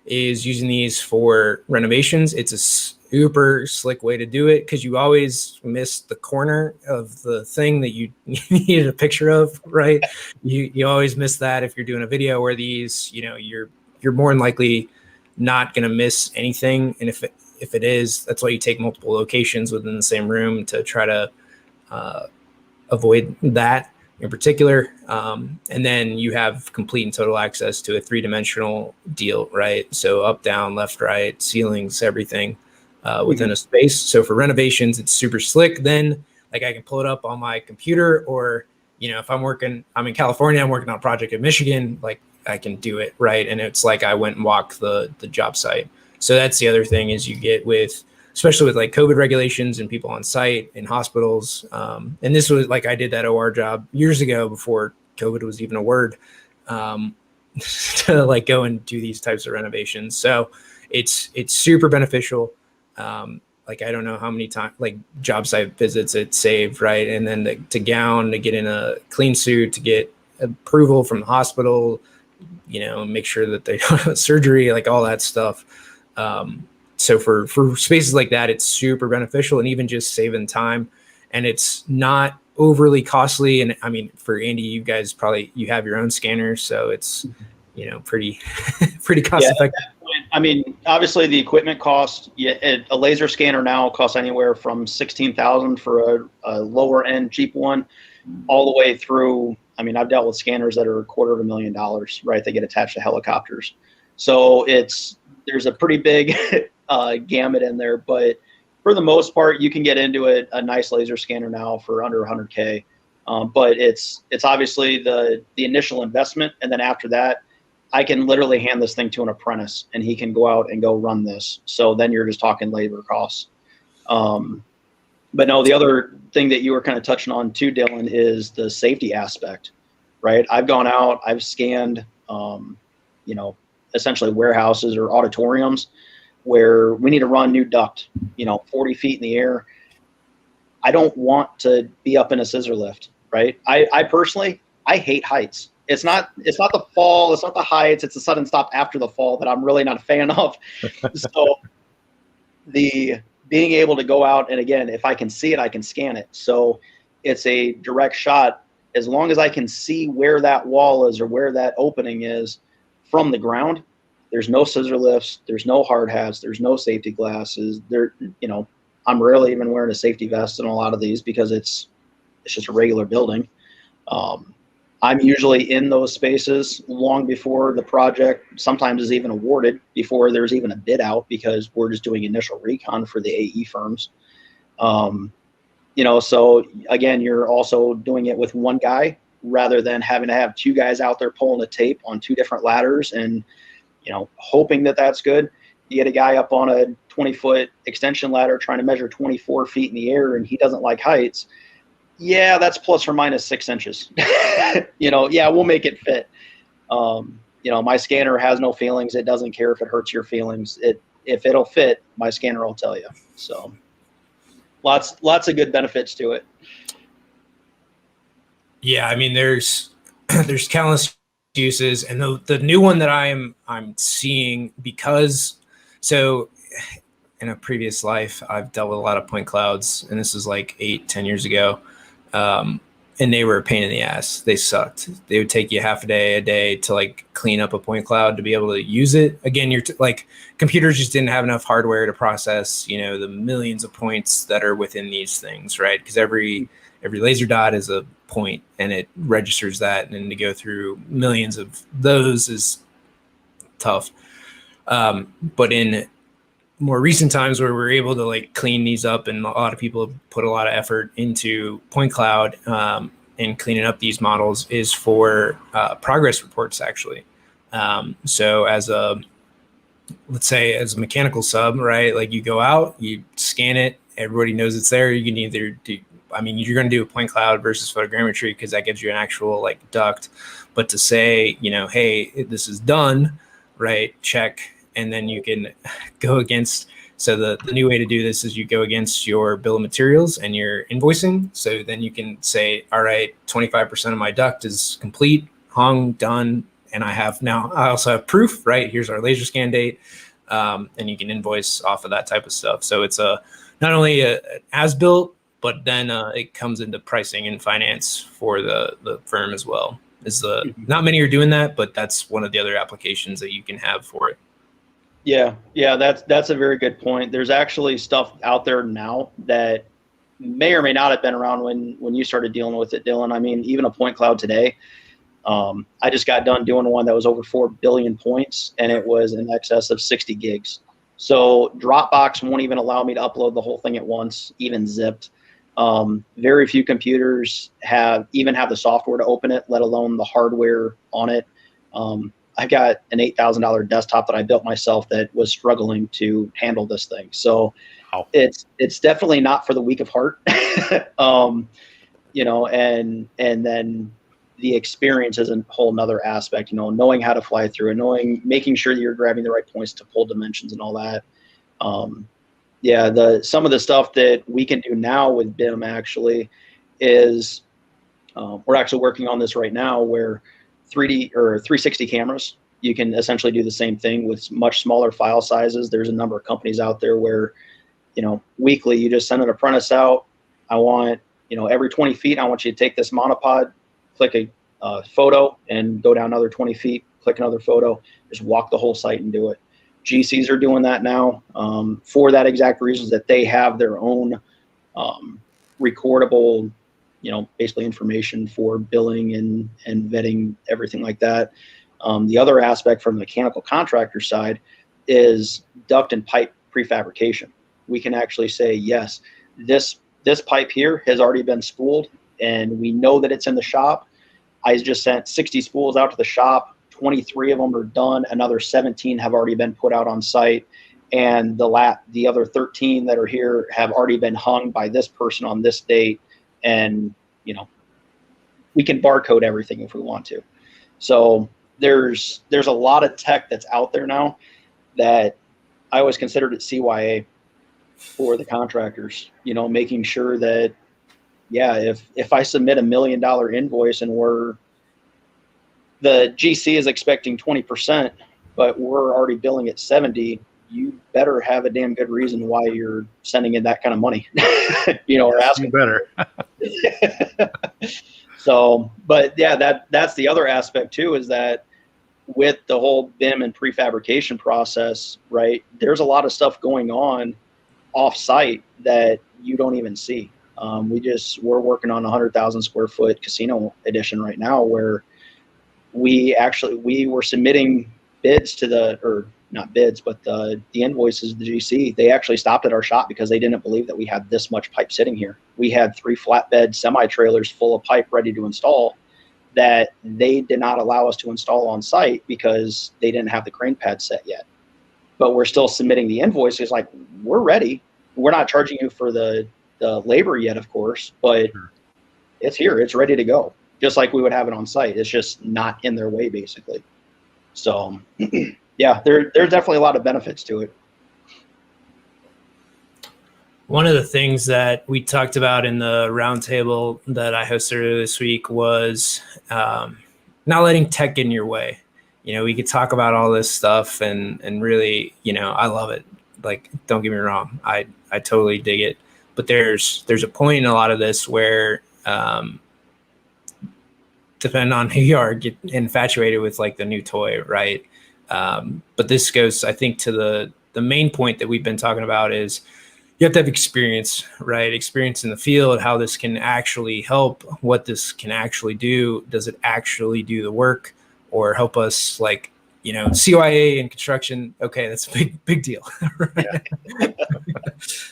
is using these for renovations. It's a super slick way to do it because you always miss the corner of the thing that you needed a picture of, right? You always miss that if you're doing a video where these, you're more than likely not going to miss anything. And if it is, that's why you take multiple locations within the same room to try to avoid that in particular. And then you have complete and total access to a 3-dimensional deal, right? So up, down, left, right, ceilings, everything within a space. So for renovations, it's super slick. Then like I can pull it up on my computer, or, if I'm in California, I'm working on a project in Michigan, like I can do it, right? And it's like I went and walked the job site. So that's the other thing is you get especially with like COVID regulations and people on site in hospitals. And this was like, I did that OR job years ago before COVID was even a word, to like go and do these types of renovations. So it's super beneficial. Like, I don't know how many times, like job site visits it saved, right? And then to gown, to get in a clean suit, to get approval from the hospital, make sure that they don't have surgery, like all that stuff. So for spaces like that, it's super beneficial, and even just saving time, and it's not overly costly. And I mean, for Andy, you guys you have your own scanner, so it's, pretty cost effective. I mean, obviously the equipment cost, a laser scanner now costs anywhere from $16,000 for a lower end cheap one, all the way through. I mean, I've dealt with scanners that are $250,000, right? They get attached to helicopters. So there's a pretty big gamut in there, but for the most part, you can get into a nice laser scanner now for under $100K. But it's obviously the initial investment, and then after that, I can literally hand this thing to an apprentice, and he can go out and go run this. So then you're just talking labor costs. But no, the other thing that you were kind of touching on too, Dylan, is the safety aspect, right? I've gone out, I've scanned, essentially warehouses or auditoriums where we need to run new duct, 40 feet in the air. I don't want to be up in a scissor lift, right? I personally, I hate heights. It's not the fall, it's not the heights, it's the sudden stop after the fall that I'm really not a fan of. So being able to go out, and again, if I can see it, I can scan it. So it's a direct shot. As long as I can see where that wall is or where that opening is from the ground, there's no scissor lifts, there's no hard hats, there's no safety glasses. I'm rarely even wearing a safety vest in a lot of these because it's just a regular building. I'm usually in those spaces long before the project sometimes is even awarded, before there's even a bid out, because we're just doing initial recon for the AE firms. So again, you're also doing it with one guy rather than having to have two guys out there pulling the tape on two different ladders and, hoping that that's good. You get a guy up on a 20-foot extension ladder trying to measure 24 feet in the air, and he doesn't like heights. Yeah, that's plus or minus 6 inches. We'll make it fit. My scanner has no feelings. It doesn't care if it hurts your feelings. If it'll fit, my scanner will tell you. So lots of good benefits to it. Yeah, I mean, there's countless uses, and the new one that I'm seeing, because so in a previous life I've dealt with a lot of point clouds, and this is like 8-10 years ago. And they were a pain in the ass. They sucked. They would take you half a day to like clean up a point cloud to be able to use it. Again, like computers just didn't have enough hardware to process, the millions of points that are within these things, right? Because every laser dot is a point, and it registers that, and to go through millions of those is tough. But in more recent times where we're able to like clean these up, and a lot of people have put a lot of effort into point cloud and cleaning up these models, is for progress reports actually. So let's say as a mechanical sub, right? Like you go out, you scan it, everybody knows it's there. You can either you're going to do a point cloud versus photogrammetry because that gives you an actual like duct. But to say, hey, this is done, right? Check. And then you can go against, so the new way to do this is you go against your bill of materials and your invoicing. So then you can say, all right, 25% of my duct is complete, hung, done, and I also have proof, right? Here's our laser scan date. And you can invoice off of that type of stuff. So it's not only a as built, but then it comes into pricing and finance for the firm as well. Not many are doing that, but that's one of the other applications that you can have for it. Yeah, that's a very good point. There's actually stuff out there now that may or may not have been around when you started dealing with it, Dylan. I mean, even a point cloud today. I just got done doing one that was over 4 billion points, and it was in excess of 60 gigs. So Dropbox won't even allow me to upload the whole thing at once, even zipped. Very few computers have the software to open it, let alone the hardware on it. I got an $8,000 desktop that I built myself that was struggling to handle this thing. So wow. It's definitely not for the weak of heart. You know, and then the experience is a whole nother aspect, you know, knowing how to fly through it, making sure that you're grabbing the right points to pull dimensions and all that. Some of the stuff that we can do now with BIM actually is we're actually working on this right now where 3D or 360 cameras, you can essentially do the same thing with much smaller file sizes. There's a number of companies out there where, you know, weekly you just send an apprentice out. I want, you know, every 20 feet, I want you to take this monopod, click a photo and go down another 20 feet, click another photo, just walk the whole site and do it. GCs are doing that now for that exact reason, that they have their own recordable, you know, basically information for billing and vetting, everything like that. The other aspect from the mechanical contractor side is duct and pipe prefabrication. We can actually say, yes, this pipe here has already been spooled and we know that it's in the shop. I just sent 60 spools out to the shop. 23 of them are done. Another 17 have already been put out on site. And the other 13 that are here have already been hung by this person on this date. And, you know, we can barcode everything if we want to. So there's a lot of tech that's out there now that I always considered it CYA for the contractors, you know, making sure that, yeah, if I submit $1 million invoice and the GC is expecting 20%, but we're already billing at 70, you better have a damn good reason why you're sending in that kind of money, you know, or asking. You better. So, but yeah, that's the other aspect too, is that with the whole BIM and prefabrication process, right, there's a lot of stuff going on off site that you don't even see. We're working on a 100,000 square foot casino edition right now where we were submitting bids to not bids, but the invoices to the GC. They actually stopped at our shop because they didn't believe that we had this much pipe sitting here. We had 3 flatbed semi-trailers full of pipe ready to install that they did not allow us to install on site because they didn't have the crane pad set yet. But we're still submitting the invoices like, we're ready. We're not charging you for the labor yet, of course, but it's here, it's ready to go. Just like we would have it on site. It's just not in their way, basically. So, yeah, there's definitely a lot of benefits to it. One of the things that we talked about in the roundtable that I hosted earlier this week was not letting tech get in your way. You know, we could talk about all this stuff and really, you know, I love it. Like, don't get me wrong. I totally dig it. But there's a point in a lot of this where depending on who you are, get infatuated with like the new toy, right? But this goes, I think, to the main point that we've been talking about is you have to have experience, right? Experience in the field, how this can actually help, what this can actually do. Does it actually do the work or help us, like, you know, CYA and construction? Okay, that's a big deal. Right? Yeah.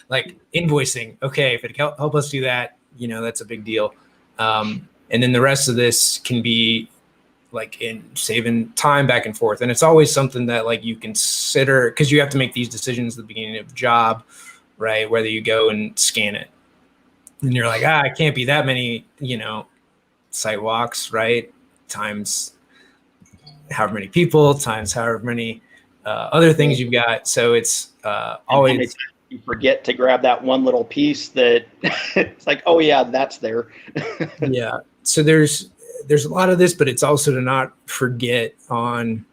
Like invoicing. Okay, if it can help us do that, you know, that's a big deal. And then the rest of this can be like in saving time back and forth. And it's always something that like you consider, because you have to make these decisions at the beginning of the job, right? Whether you go and scan it and you're like, I can't be that many, you know, site walks, right? Times however many people, times however many other things you've got. So it's always, you forget to grab that one little piece that it's like, oh yeah, that's there. Yeah. So there's there's a lot of this, but it's also to not forget on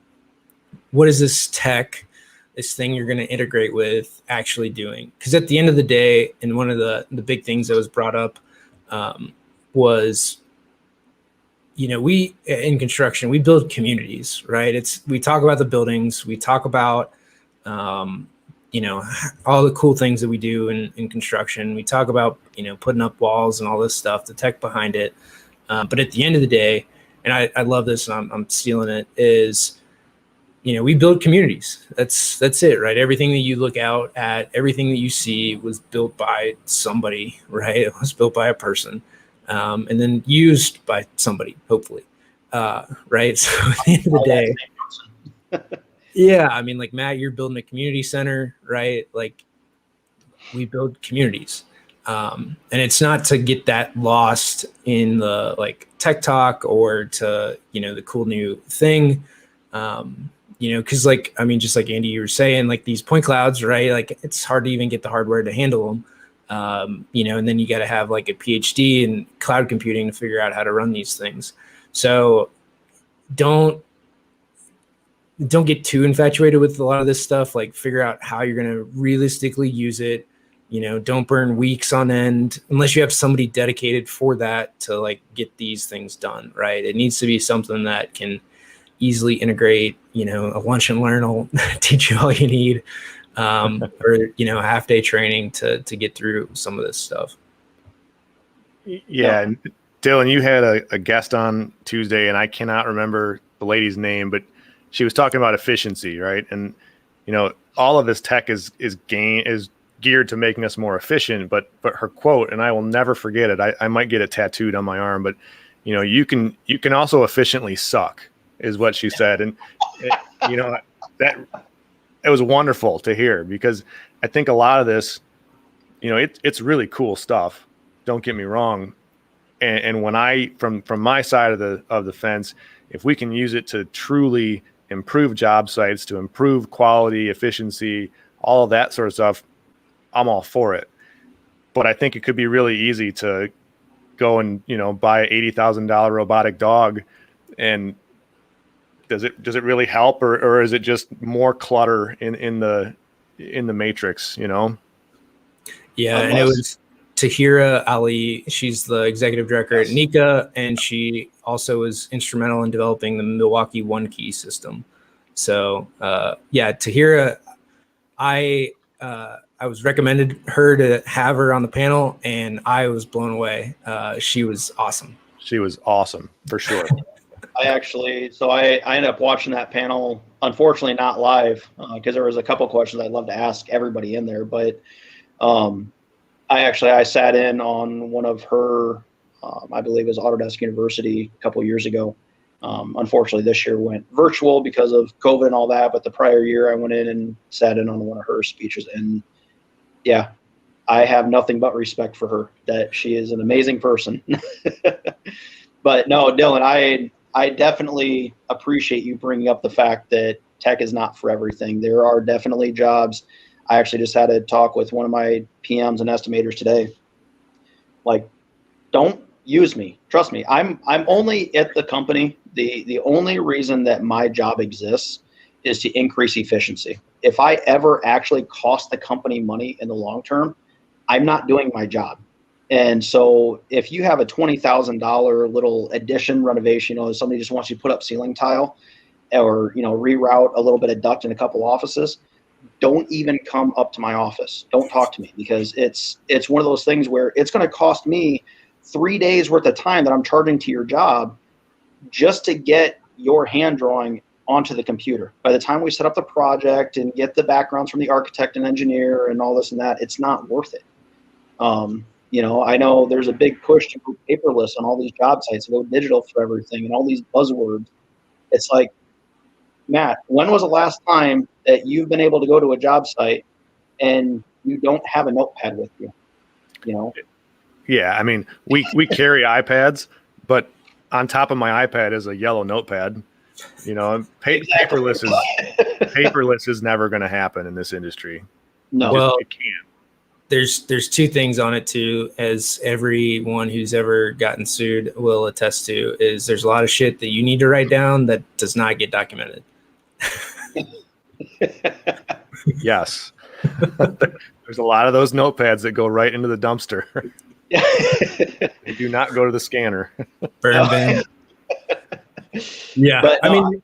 what is this tech, this thing you're going to integrate with actually doing. Because at the end of the day, and one of the big things that was brought up was, we in construction, we build communities, right? We talk about the buildings, we talk about, all the cool things that we do in construction. We talk about, putting up walls and all this stuff, the tech behind it. But at the end of the day, and I love this, and I'm stealing it, is, we build communities. That's it, right? Everything that you look out at, everything that you see was built by somebody, right? It was built by a person, and then used by somebody, hopefully, right? So at the end of the day, yeah, I mean, like Matt, you're building a community center, right? Like we build communities, and it's not to get that lost in the like tech talk or to the cool new thing. Because just like Andy, you were saying, like these point clouds, right? Like it's hard to even get the hardware to handle them. And then you got to have like a PhD in cloud computing to figure out how to run these things. So don't get too infatuated with a lot of this stuff. Like figure out how you're going to realistically use it. Don't burn weeks on end unless you have somebody dedicated for that to like get these things done, right? It needs to be something that can easily integrate. A lunch and learn will teach you all you need, or a half day training to get through some of this stuff. Yeah, and Dylan, you had a guest on Tuesday, and I cannot remember the lady's name, but she was talking about efficiency, right? And all of this tech is geared to making us more efficient. But her quote, and I will never forget it. I might get it tattooed on my arm, but you can also efficiently suck, is what she said. And that it was wonderful to hear, because I think a lot of this, it's really cool stuff. Don't get me wrong. And when from my side of the fence, if we can use it to truly improve job sites, to improve quality, efficiency, all of that sort of stuff, I'm all for it. But I think it could be really easy to go and buy an $80,000 robotic dog, and does it really help, or is it just more clutter in the matrix? Yeah, and it was Tahira Ali. She's the executive director at Nika, and she also was instrumental in developing the Milwaukee One Key system. So Tahira, I was recommended her to have her on the panel, and I was blown away. She was awesome. She was awesome for sure. I ended up watching that panel, unfortunately not live, because there was a couple questions I'd love to ask everybody in there. But I sat in on one of her, I believe it was Autodesk University a couple years ago. Unfortunately, this year went virtual because of COVID and all that. But the prior year, I went in and sat in on one of her speeches. And yeah, I have nothing but respect for her, that she is an amazing person. But no, Dylan, I definitely appreciate you bringing up the fact that tech is not for everything. There are definitely jobs. I actually just had a talk with one of my PMs and estimators today. Like, don't use me. Trust me. I'm only at the company. The only reason that my job exists is to increase efficiency. If I ever actually cost the company money in the long term, I'm not doing my job. And so if you have a $20,000 little addition renovation, somebody just wants you to put up ceiling tile or, reroute a little bit of duct in a couple offices, don't even come up to my office. Don't talk to me, because it's one of those things where it's going to cost me 3 days worth of time that I'm charging to your job just to get your hand drawing onto the computer. By the time we set up the project and get the backgrounds from the architect and engineer and all this and that, it's not worth it. I know there's a big push to go paperless on all these job sites, and go digital for everything, and all these buzzwords. It's like, Matt, when was the last time that you've been able to go to a job site and you don't have a notepad with you? Yeah, I mean, we carry iPads, but on top of my iPad is a yellow notepad. Paperless is never going to happen in this industry. No, well, it can't. there's two things on it too, as everyone who's ever gotten sued will attest to, is there's a lot of shit that you need to write down that does not get documented. Yes. There's a lot of those notepads that go right into the dumpster. They do not go to the scanner. Burn bin. Yeah. But I no, mean,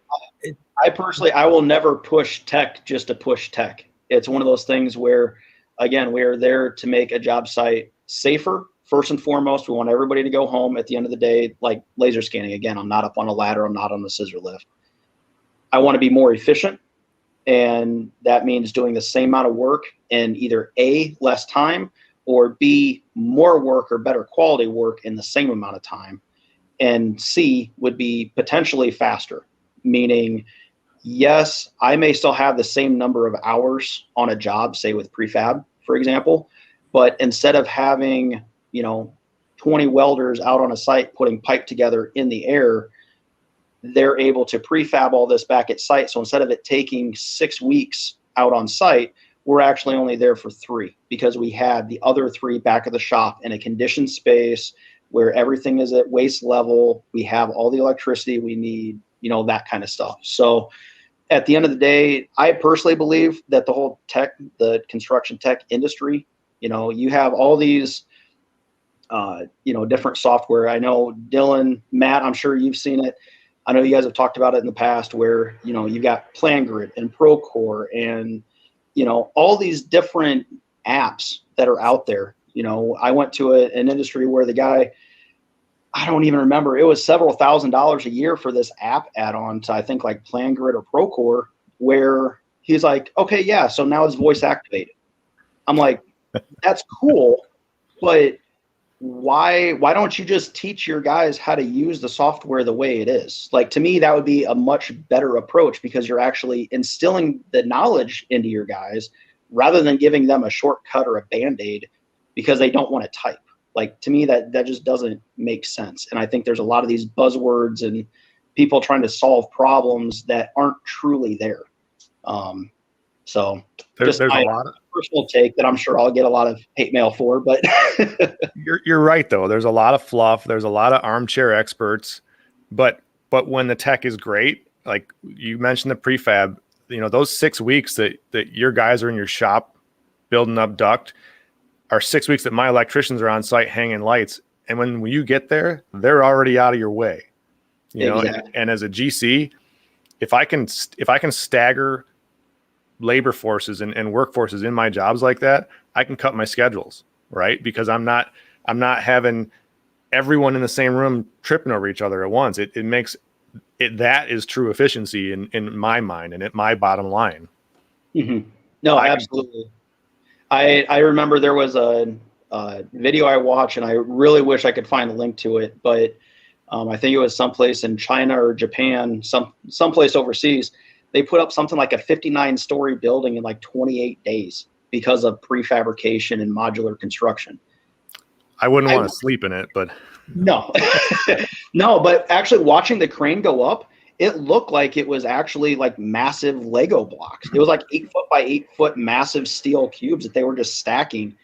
I personally, I will never push tech just to push tech. It's one of those things where, again, we are there to make a job site safer. First and foremost, we want everybody to go home at the end of the day, like laser scanning. Again, I'm not up on a ladder. I'm not on the scissor lift. I want to be more efficient. And that means doing the same amount of work in either A, less time, or B, more work or better quality work in the same amount of time. And C would be potentially faster, meaning, yes, I may still have the same number of hours on a job, say with prefab, for example, but instead of having, 20 welders out on a site putting pipe together in the air, they're able to prefab all this back at site. So instead of it taking 6 weeks out on site, we're actually only there for 3 because we had the other 3 back at the shop in a conditioned space where everything is at waist level. We have all the electricity we need, that kind of stuff. So at the end of the day, I personally believe that the whole the construction tech industry, you have all these, different software. I know Dylan, Matt, I'm sure you've seen it. I know you guys have talked about it in the past where, you've got PlanGrid and Procore and, all these different apps that are out there. I went to an industry where the guy, I don't even remember, it was several $1,000s a year for this app add-on to, I think, like PlanGrid or Procore, where he's like, okay, yeah, so now it's voice activated. I'm like, that's cool, but why don't you just teach your guys how to use the software the way it is? Like, to me, that would be a much better approach because you're actually instilling the knowledge into your guys rather than giving them a shortcut or a Band-Aid because they don't want to type. Like, to me, that just doesn't make sense. And I think there's a lot of these buzzwords and people trying to solve problems that aren't truly there. So there's just a lot of personal take that I'm sure I'll get a lot of hate mail for, but you're right though. There's a lot of fluff. There's a lot of armchair experts, but when the tech is great, like you mentioned the prefab, those 6 weeks that your guys are in your shop building up duct are 6 weeks that my electricians are on site hanging lights. And when you get there, they're already out of your way, Exactly. and as a GC, if I can stagger labor forces and workforces in my jobs like that, I can cut my schedules, right? Because I'm not having everyone in the same room tripping over each other at once. It makes it, that is true efficiency in my mind and at my bottom line. Mm-hmm. No, absolutely. I remember there was a video I watched, and I really wish I could find a link to it, but I think it was someplace in China or Japan, someplace overseas. They put up something like a 59-story building in like 28 days because of prefabrication and modular construction. I wouldn't want to sleep in it, but no, no, but actually watching the crane go up, it looked like it was actually like massive Lego blocks. It was like 8 foot by 8 foot massive steel cubes that they were just stacking.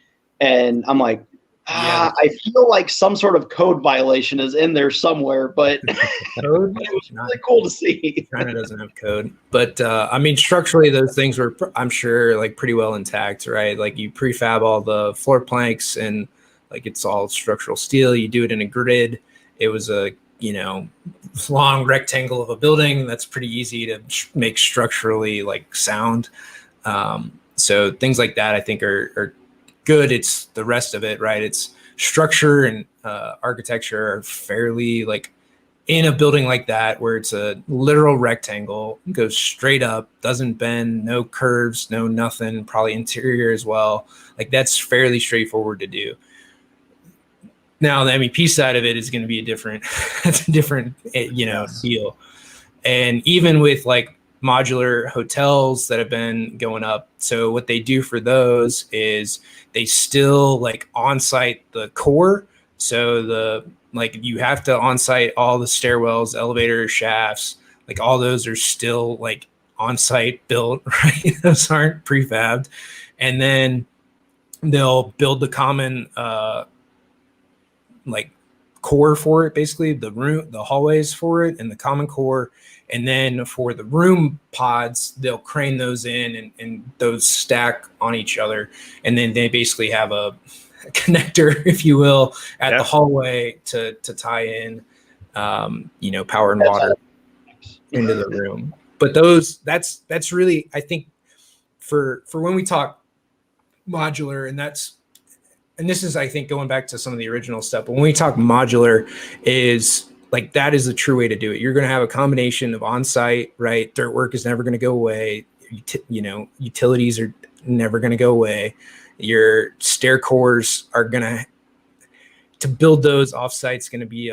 And I'm like, I feel like some sort of code violation is in there somewhere, but code? It was really cool to see. China doesn't have code, but I mean, structurally, those things were, I'm sure, like pretty well intact, right? Like you prefab all the floor planks and like it's all structural steel. You do it in a grid. It was a long rectangle of a building that's pretty easy to make structurally like sound. So things like that, I think, are good. It's the rest of it, right? It's structure and architecture are fairly like in a building like that where it's a literal rectangle, goes straight up, doesn't bend, no curves, no nothing, probably interior as well. Like that's fairly straightforward to do. Now the MEP side of it is going to be a different, it's a different, deal. And even with like modular hotels that have been going up. So what they do for those is they still like on-site the core. So you have to on-site all the stairwells, elevators, shafts, like all those are still like on-site built, right? Those aren't prefabbed. And then they'll build the common like core for it, basically the hallways for it and the common core. And then for the room pods, they'll crane those in and those stack on each other. And then they basically have a connector, if you will, at the hallway to tie in, power and water into the room. But that's really, I think for when we talk modular, and this is, I think, going back to some of the original stuff, but when we talk modular, is like, that is the true way to do it. You're going to have a combination of on-site, right? Dirt work is never going to go away. Utilities are never going to go away. Your stair cores are going to build those off-site is going to be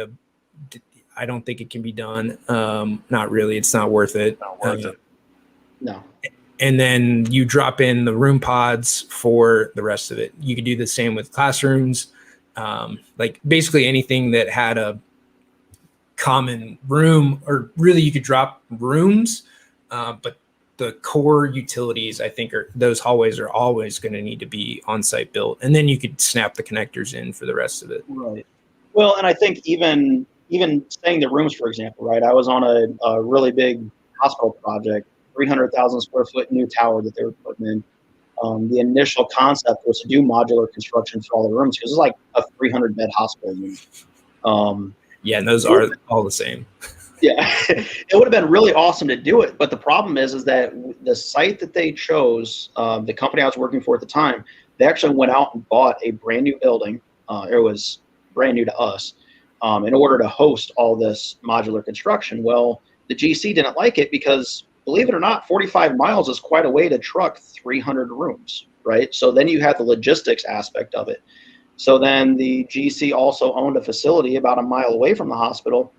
I don't think it can be done. Not really. It's not worth it. No. And then you drop in the room pods for the rest of it. You could do the same with classrooms, like basically anything that had a common room, or really you could drop rooms, but the core utilities, I think, those hallways are always going to need to be on-site built. And then you could snap the connectors in for the rest of it. Right. Well, and I think even saying the rooms, for example, right? I was on a really big hospital project, 300,000 square foot new tower that they were putting in. The initial concept was to do modular construction for all the rooms, because it's like a 300 bed hospital unit. Yeah, and those are all the same. Yeah, it would have been really awesome to do it, but the problem is that the site that they chose, the company I was working for at the time, they actually went out and bought a brand new building. It was brand new to us, in order to host all this modular construction. Well, the GC didn't like it because, believe it or not, 45 miles is quite a way to truck 300 rooms, right? So then you have the logistics aspect of it. So then the GC also owned a facility about a mile away from the hospital,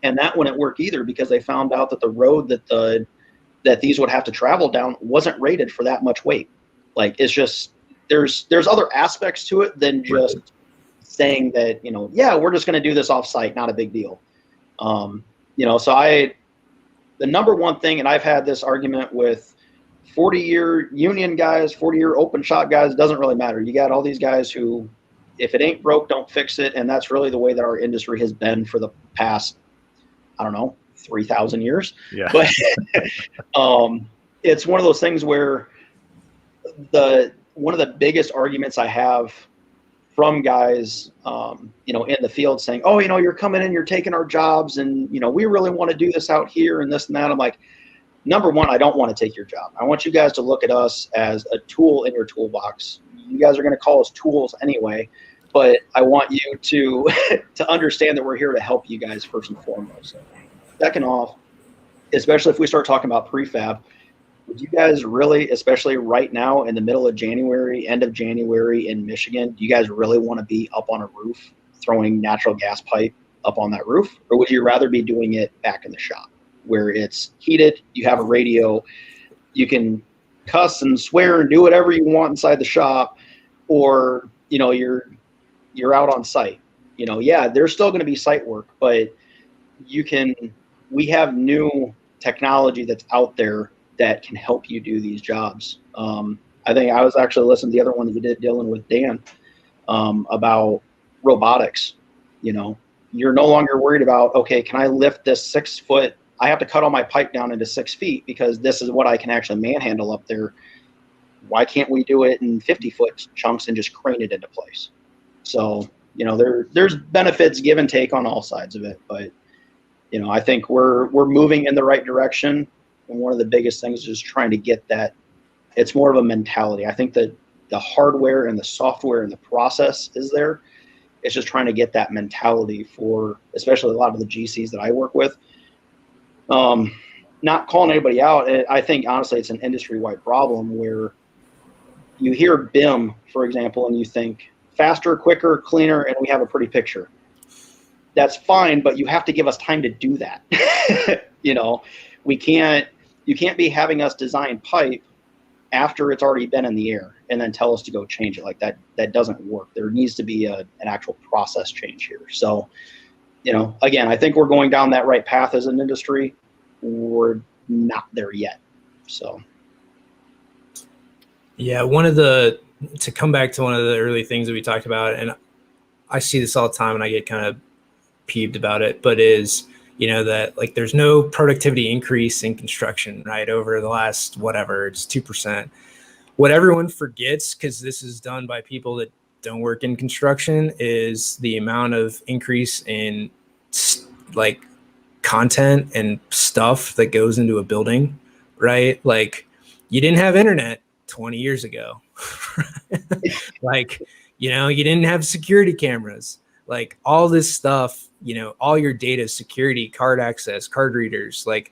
and that wouldn't work either, because they found out that the road that these would have to travel down wasn't rated for that much weight. Like, it's just, there's other aspects to it than just saying that, yeah, we're just going to do this off-site, not a big deal. So the number one thing, and I've had this argument with 40-year union guys, 40-year open shop guys, doesn't really matter. You got all these guys who, if it ain't broke, don't fix it. And that's really the way that our industry has been for the past, 3,000 years. Yeah. But it's one of those things where one of the biggest arguments I have from guys, in the field saying, oh, you're coming in, you're taking our jobs, and, we really want to do this out here and this and that. I'm like, number one, I don't want to take your job. I want you guys to look at us as a tool in your toolbox. You guys are going to call us tools anyway, but I want you to to understand that we're here to help you guys first and foremost. Second off, especially if we start talking about prefab, would you guys really, especially right now in the middle of January, end of January in Michigan, do you guys really want to be up on a roof throwing natural gas pipe up on that roof? Or would you rather be doing it back in the shop where it's heated, you have a radio, you can cuss and swear and do whatever you want inside the shop, or, you're out on site? Yeah, there's still going to be site work, but we have new technology that's out there that can help you do these jobs. I think I was actually listening to the other one that you did, Dylan, with Dan, about robotics. You're no longer worried about, okay, can I lift this 6 foot? I have to cut all my pipe down into 6 feet because this is what I can actually manhandle up there. Why can't we do it in 50-foot chunks and just crane it into place? So, there's benefits, give and take on all sides of it, but I think we're moving in the right direction. And one of the biggest things is just trying to get that. It's more of a mentality. I think that the hardware and the software and the process is there. It's just trying to get that mentality for, especially a lot of the GCs that I work with. Not calling anybody out. I think, honestly, it's an industry-wide problem where you hear BIM, for example, and you think faster, quicker, cleaner, and we have a pretty picture. That's fine, but you have to give us time to do that. You can't be having us design pipe after it's already been in the air and then tell us to go change it. Like that doesn't work. There needs to be an actual process change here. So, again, I think we're going down that right path as an industry. We're not there yet. So. Yeah, one of the to come back to one of the early things that we talked about, and I see this all the time and I get kind of peeved about it, but is, that like there's no productivity increase in construction, right? Over the last, whatever, it's 2%. What everyone forgets, because this is done by people that don't work in construction, is the amount of increase in like content and stuff that goes into a building, right? Like you didn't have internet 20 years ago. Like, you didn't have security cameras, like all this stuff, all your data, security, card access, card readers, like,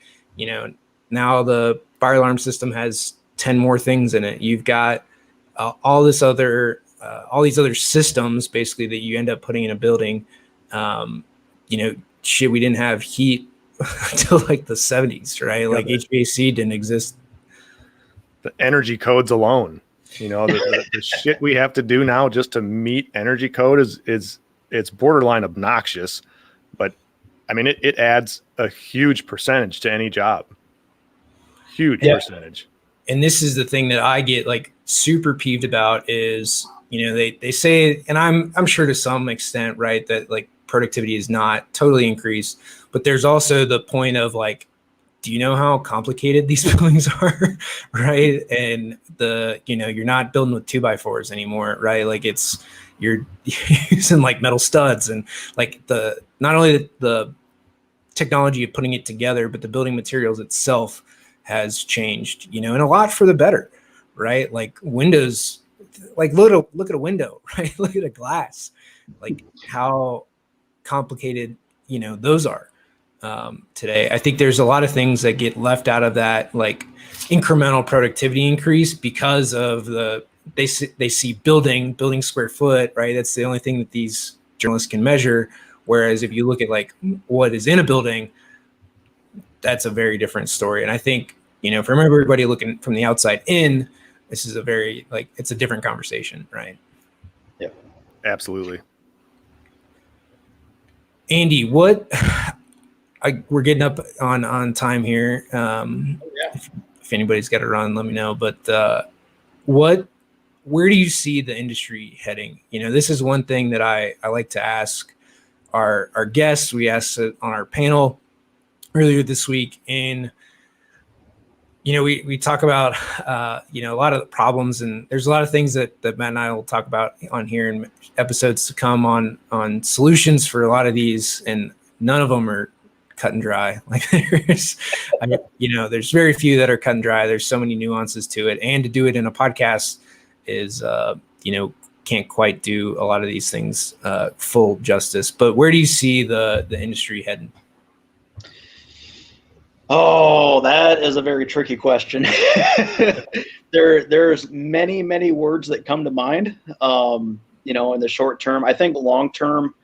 now the fire alarm system has 10 more things in it. You've got all these other systems basically that you end up putting in a building. We didn't have heat until like the 70s, right? Like HVAC didn't exist. The energy codes alone, the shit we have to do now just to meet energy code is it's borderline obnoxious, but I mean, it adds a huge percentage to any job. Huge percentage. And this is the thing that I get like super peeved about is, they say, and I'm sure to some extent, right, that like productivity is not totally increased, but there's also the point of like, do you know how complicated these buildings are? Right. And you're not building with 2x4s anymore, right? Like you're using like metal studs, and like not only the technology of putting it together, but the building materials itself has changed, and a lot for the better, right? Like windows, like look at a window, right? Look at a glass, like how complicated, those are today. I think there's a lot of things that get left out of that, like incremental productivity increase, because of they see building square foot, right? That's the only thing that these journalists can measure. Whereas if you look at like what is in a building, that's a very different story. And I think, from everybody looking from the outside in, this is a very, like, it's a different conversation, right? Yeah, absolutely. Andy, we're getting up on time here. If anybody's got to run, let me know. But where do you see the industry heading? This is one thing that I like to ask our guests. We asked it on our panel earlier this week, and we talk about a lot of the problems, and there's a lot of things that Matt and I will talk about on here in episodes to come on solutions for a lot of these, and none of them are cut and dry. Like there's very few that are cut and dry. There's so many nuances to it, and to do it in a podcast is can't quite do a lot of these things full justice. But where do you see the industry heading? Oh, that is a very tricky question. There's many words that come to mind. In the short term, I think long term,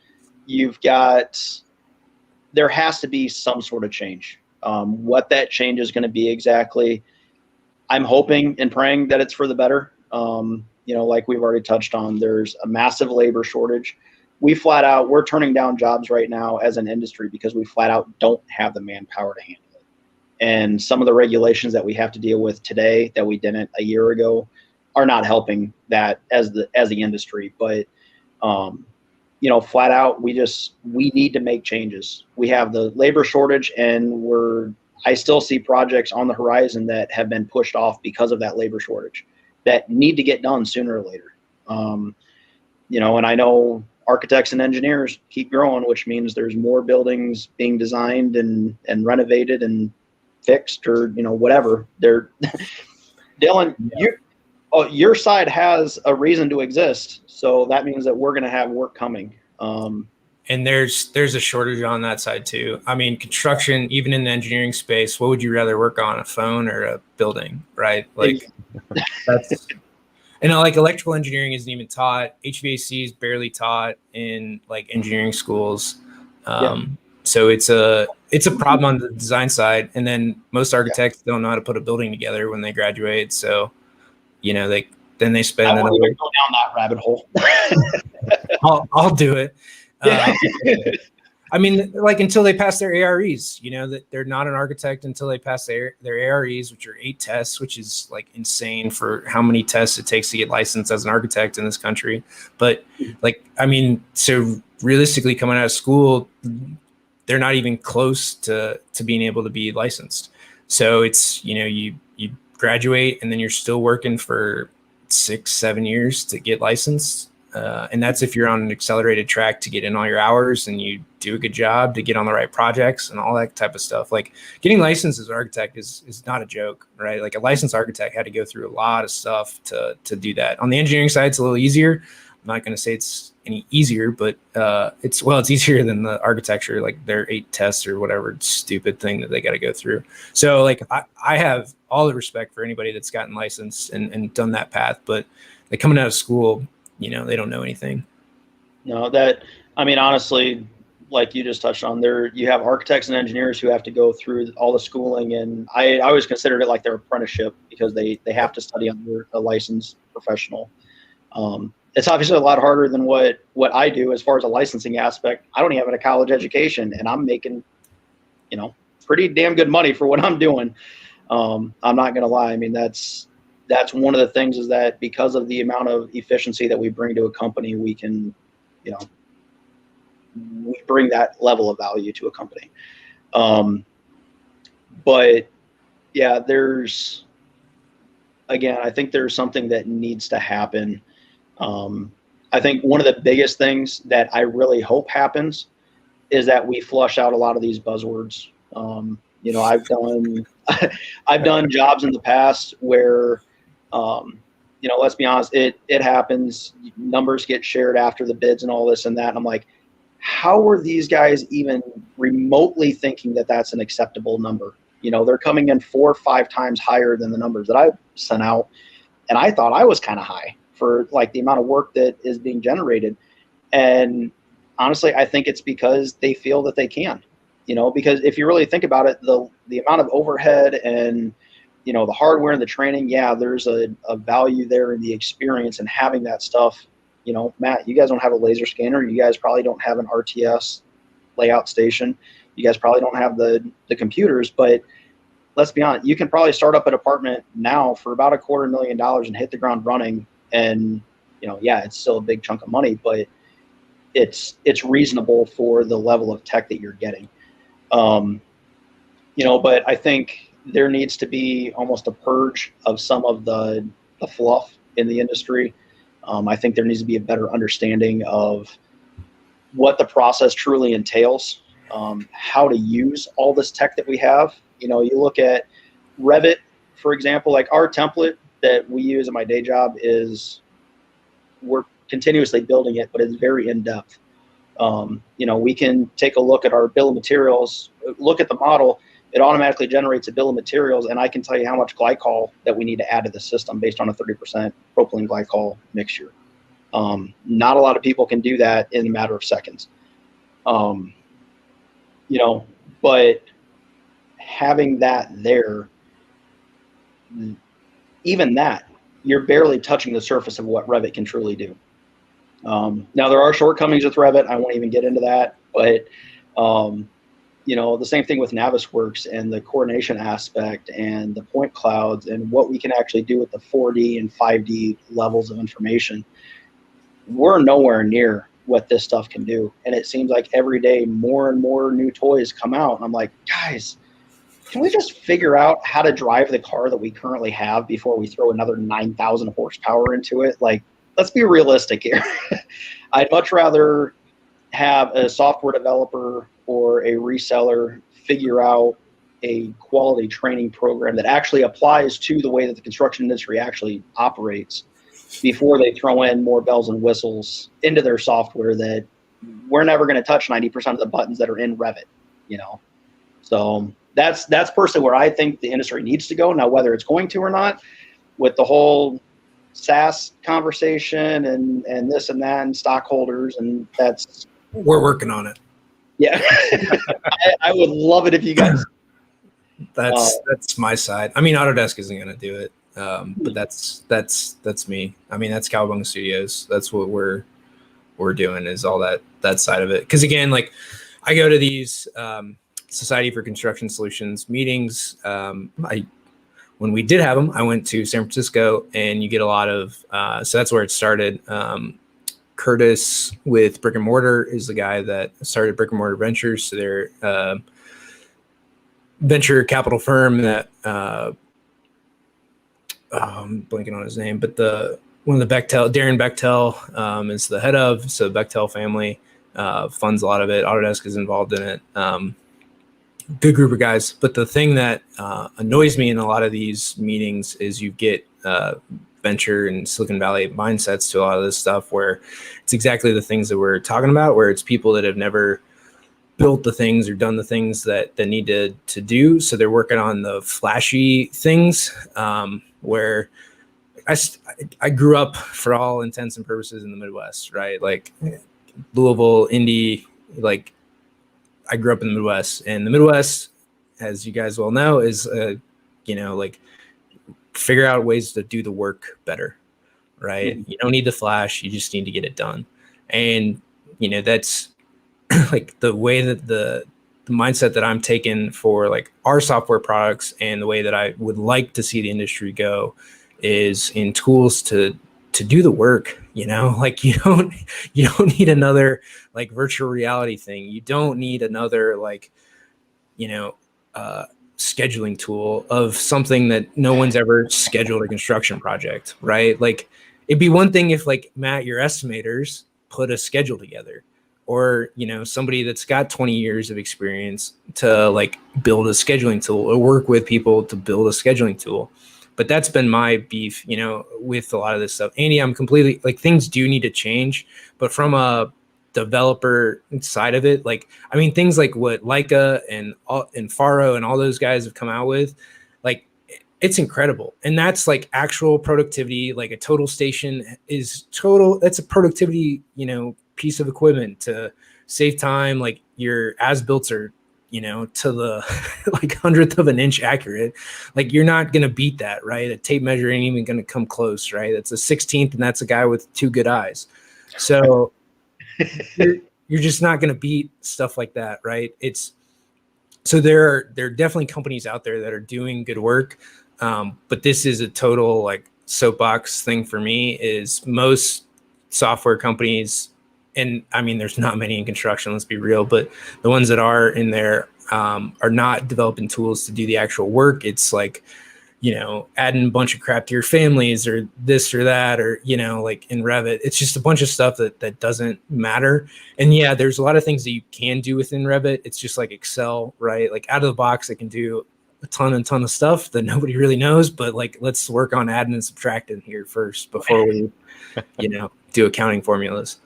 there has to be some sort of change. What that change is going to be exactly, I'm hoping and praying that it's for the better. Like we've already touched on, there's a massive labor shortage. We're turning down jobs right now as an industry because we flat out don't have the manpower to handle it. And some of the regulations that we have to deal with today that we didn't a year ago are not helping that as the industry. But flat out, we need to make changes. We have the labor shortage, and I still see projects on the horizon that have been pushed off because of that labor shortage that need to get done sooner or later. And I know architects and engineers keep growing, which means there's more buildings being designed and renovated and fixed, or whatever. Dylan, your side has a reason to exist, so that means that we're going to have work coming. And there's a shortage on that side too. I mean, construction, even in the engineering space, what would you rather work on, a phone or a building, right? Like that's, like electrical engineering isn't even taught. HVAC is barely taught in like engineering schools. So it's a problem on the design side. And then most architects don't know how to put a building together when they graduate. So, they spend. I won't even go down that rabbit hole. I'll do it. I mean, like until they pass their AREs, that they're not an architect until they pass their AREs, which are 8 tests, which is like insane for how many tests it takes to get licensed as an architect in this country. But like, I mean, so realistically coming out of school, they're not even close to being able to be licensed. So it's, you graduate and then you're still working for 6-7 years to get licensed. And that's if you're on an accelerated track to get in all your hours and you do a good job to get on the right projects and all that type of stuff. Like getting licensed as an architect is not a joke, right? Like a licensed architect had to go through a lot of stuff to do that. On the engineering side, it's a little easier. I'm not going to say it's any easier, but it's easier than the architecture, like their 8 tests or whatever stupid thing that they got to go through. So like I have all the respect for anybody that's gotten licensed and done that path, but like coming out of school, they don't know anything. No, honestly, like you just touched on there, you have architects and engineers who have to go through all the schooling, and I always considered it like their apprenticeship because they have to study under a licensed professional. It's obviously a lot harder than what I do as far as a licensing aspect. I don't even have a college education, and I'm making, pretty damn good money for what I'm doing. I'm not going to lie. I mean, that's one of the things is that because of the amount of efficiency that we bring to a company, we can, we bring that level of value to a company. But yeah, I think there's something that needs to happen. I think one of the biggest things that I really hope happens is that we flush out a lot of these buzzwords. I've done jobs in the past where, let's be honest, it happens. Numbers get shared after the bids and all this and that. And I'm like, how are these guys even remotely thinking that that's an acceptable number? They're coming in 4 or 5 times higher than the numbers that I sent out. And I thought I was kind of high for like the amount of work that is being generated. And honestly, I think it's because they feel that they can, because if you really think about it, the amount of overhead and, the hardware and the training, yeah, there's a value there in the experience and having that stuff. Matt, you guys don't have a laser scanner. You guys probably don't have an RTS layout station. You guys probably don't have the computers, but let's be honest, you can probably start up an apartment now for about $250,000 and hit the ground running. And, yeah, it's still a big chunk of money, but it's reasonable for the level of tech that you're getting. But I think there needs to be almost a purge of some of the fluff in the industry. I think there needs to be a better understanding of what the process truly entails, how to use all this tech that we have. You look at Revit, for example, like our template that we use in my day job we're continuously building it, but it's very in-depth. We can take a look at our bill of materials, look at the model. It automatically generates a bill of materials, and I can tell you how much glycol that we need to add to the system based on a 30% propylene glycol mixture. Not a lot of people can do that in a matter of seconds. But having that there, even that, you're barely touching the surface of what Revit can truly do. Now, there are shortcomings with Revit. I won't even get into that, but the same thing with Navisworks and the coordination aspect and the point clouds and what we can actually do with the 4D and 5D levels of information. We're nowhere near what this stuff can do. And it seems like every day more and more new toys come out. And I'm like, guys, can we just figure out how to drive the car that we currently have before we throw another 9,000 horsepower into it? Like, let's be realistic here. I'd much rather have a software developer or a reseller figure out a quality training program that actually applies to the way that the construction industry actually operates before they throw in more bells and whistles into their software that we're never going to touch 90% of the buttons that are in Revit, So that's personally where I think the industry needs to go. Now, whether it's going to or not, with the whole SaaS conversation and this and that and stockholders, and we're working on it. Yeah. I would love it if you guys. That's my side. I mean, Autodesk isn't going to do it. But that's me. I mean, that's Cowabunga Studios. That's what we're doing is all that side of it. Cause again, like I go to these Society for Construction Solutions meetings. When we did have them, I went to San Francisco, and you get a lot of, so that's where it started. Curtis with Brick and Mortar is the guy that started Brick and Mortar Ventures. So they're venture capital firm that, I'm blanking on his name, but one of the Bechtel, Darren Bechtel is the head of, so the Bechtel family funds a lot of it. Autodesk is involved in it. Good group of guys. But the thing that annoys me in a lot of these meetings is you get venture and Silicon Valley mindsets to a lot of this stuff where it's exactly the things that we're talking about, where it's people that have never built the things or done the things that they need to do. So they're working on the flashy things where I grew up for all intents and purposes in the Midwest, right? Like Louisville, Indy, like I grew up in the Midwest, and the Midwest, as you guys well know, is, like figure out ways to do the work better, right? Mm-hmm. You don't need the flash. You just need to get it done. And, that's like the way that the mindset that I'm taking for like our software products, and the way that I would like to see the industry go is in tools to do the work. Like you don't need another like virtual reality thing. You don't need another like, scheduling tool of something that no one's ever scheduled a construction project, right? Like it'd be one thing if like Matt, your estimators, put a schedule together, or somebody that's got 20 years of experience to like build a scheduling tool or work with people to build a scheduling tool. But that's been my beef, with a lot of this stuff. Andy, I'm completely like, things do need to change, but from a developer side of it, like, I mean, things like what Leica and Faro and all those guys have come out with, like, it's incredible. And that's like actual productivity. Like a total station that's a productivity, piece of equipment to save time. Like your as-builts are, to the like 100th of an inch accurate. Like you're not going to beat that, right? A tape measure ain't even going to come close, right? That's a 16th, and that's a guy with 2 good eyes. So you're just not going to beat stuff like that, right? So there are definitely companies out there that are doing good work. But this is a total like soapbox thing for me, is most software companies, and I mean, there's not many in construction, let's be real, but the ones that are in there are not developing tools to do the actual work. It's like, adding a bunch of crap to your families or this or that, or, like in Revit, it's just a bunch of stuff that doesn't matter. And yeah, there's a lot of things that you can do within Revit. It's just like Excel, right? Like out of the box, it can do a ton of stuff that nobody really knows, but like, let's work on adding and subtracting here first before we, do accounting formulas.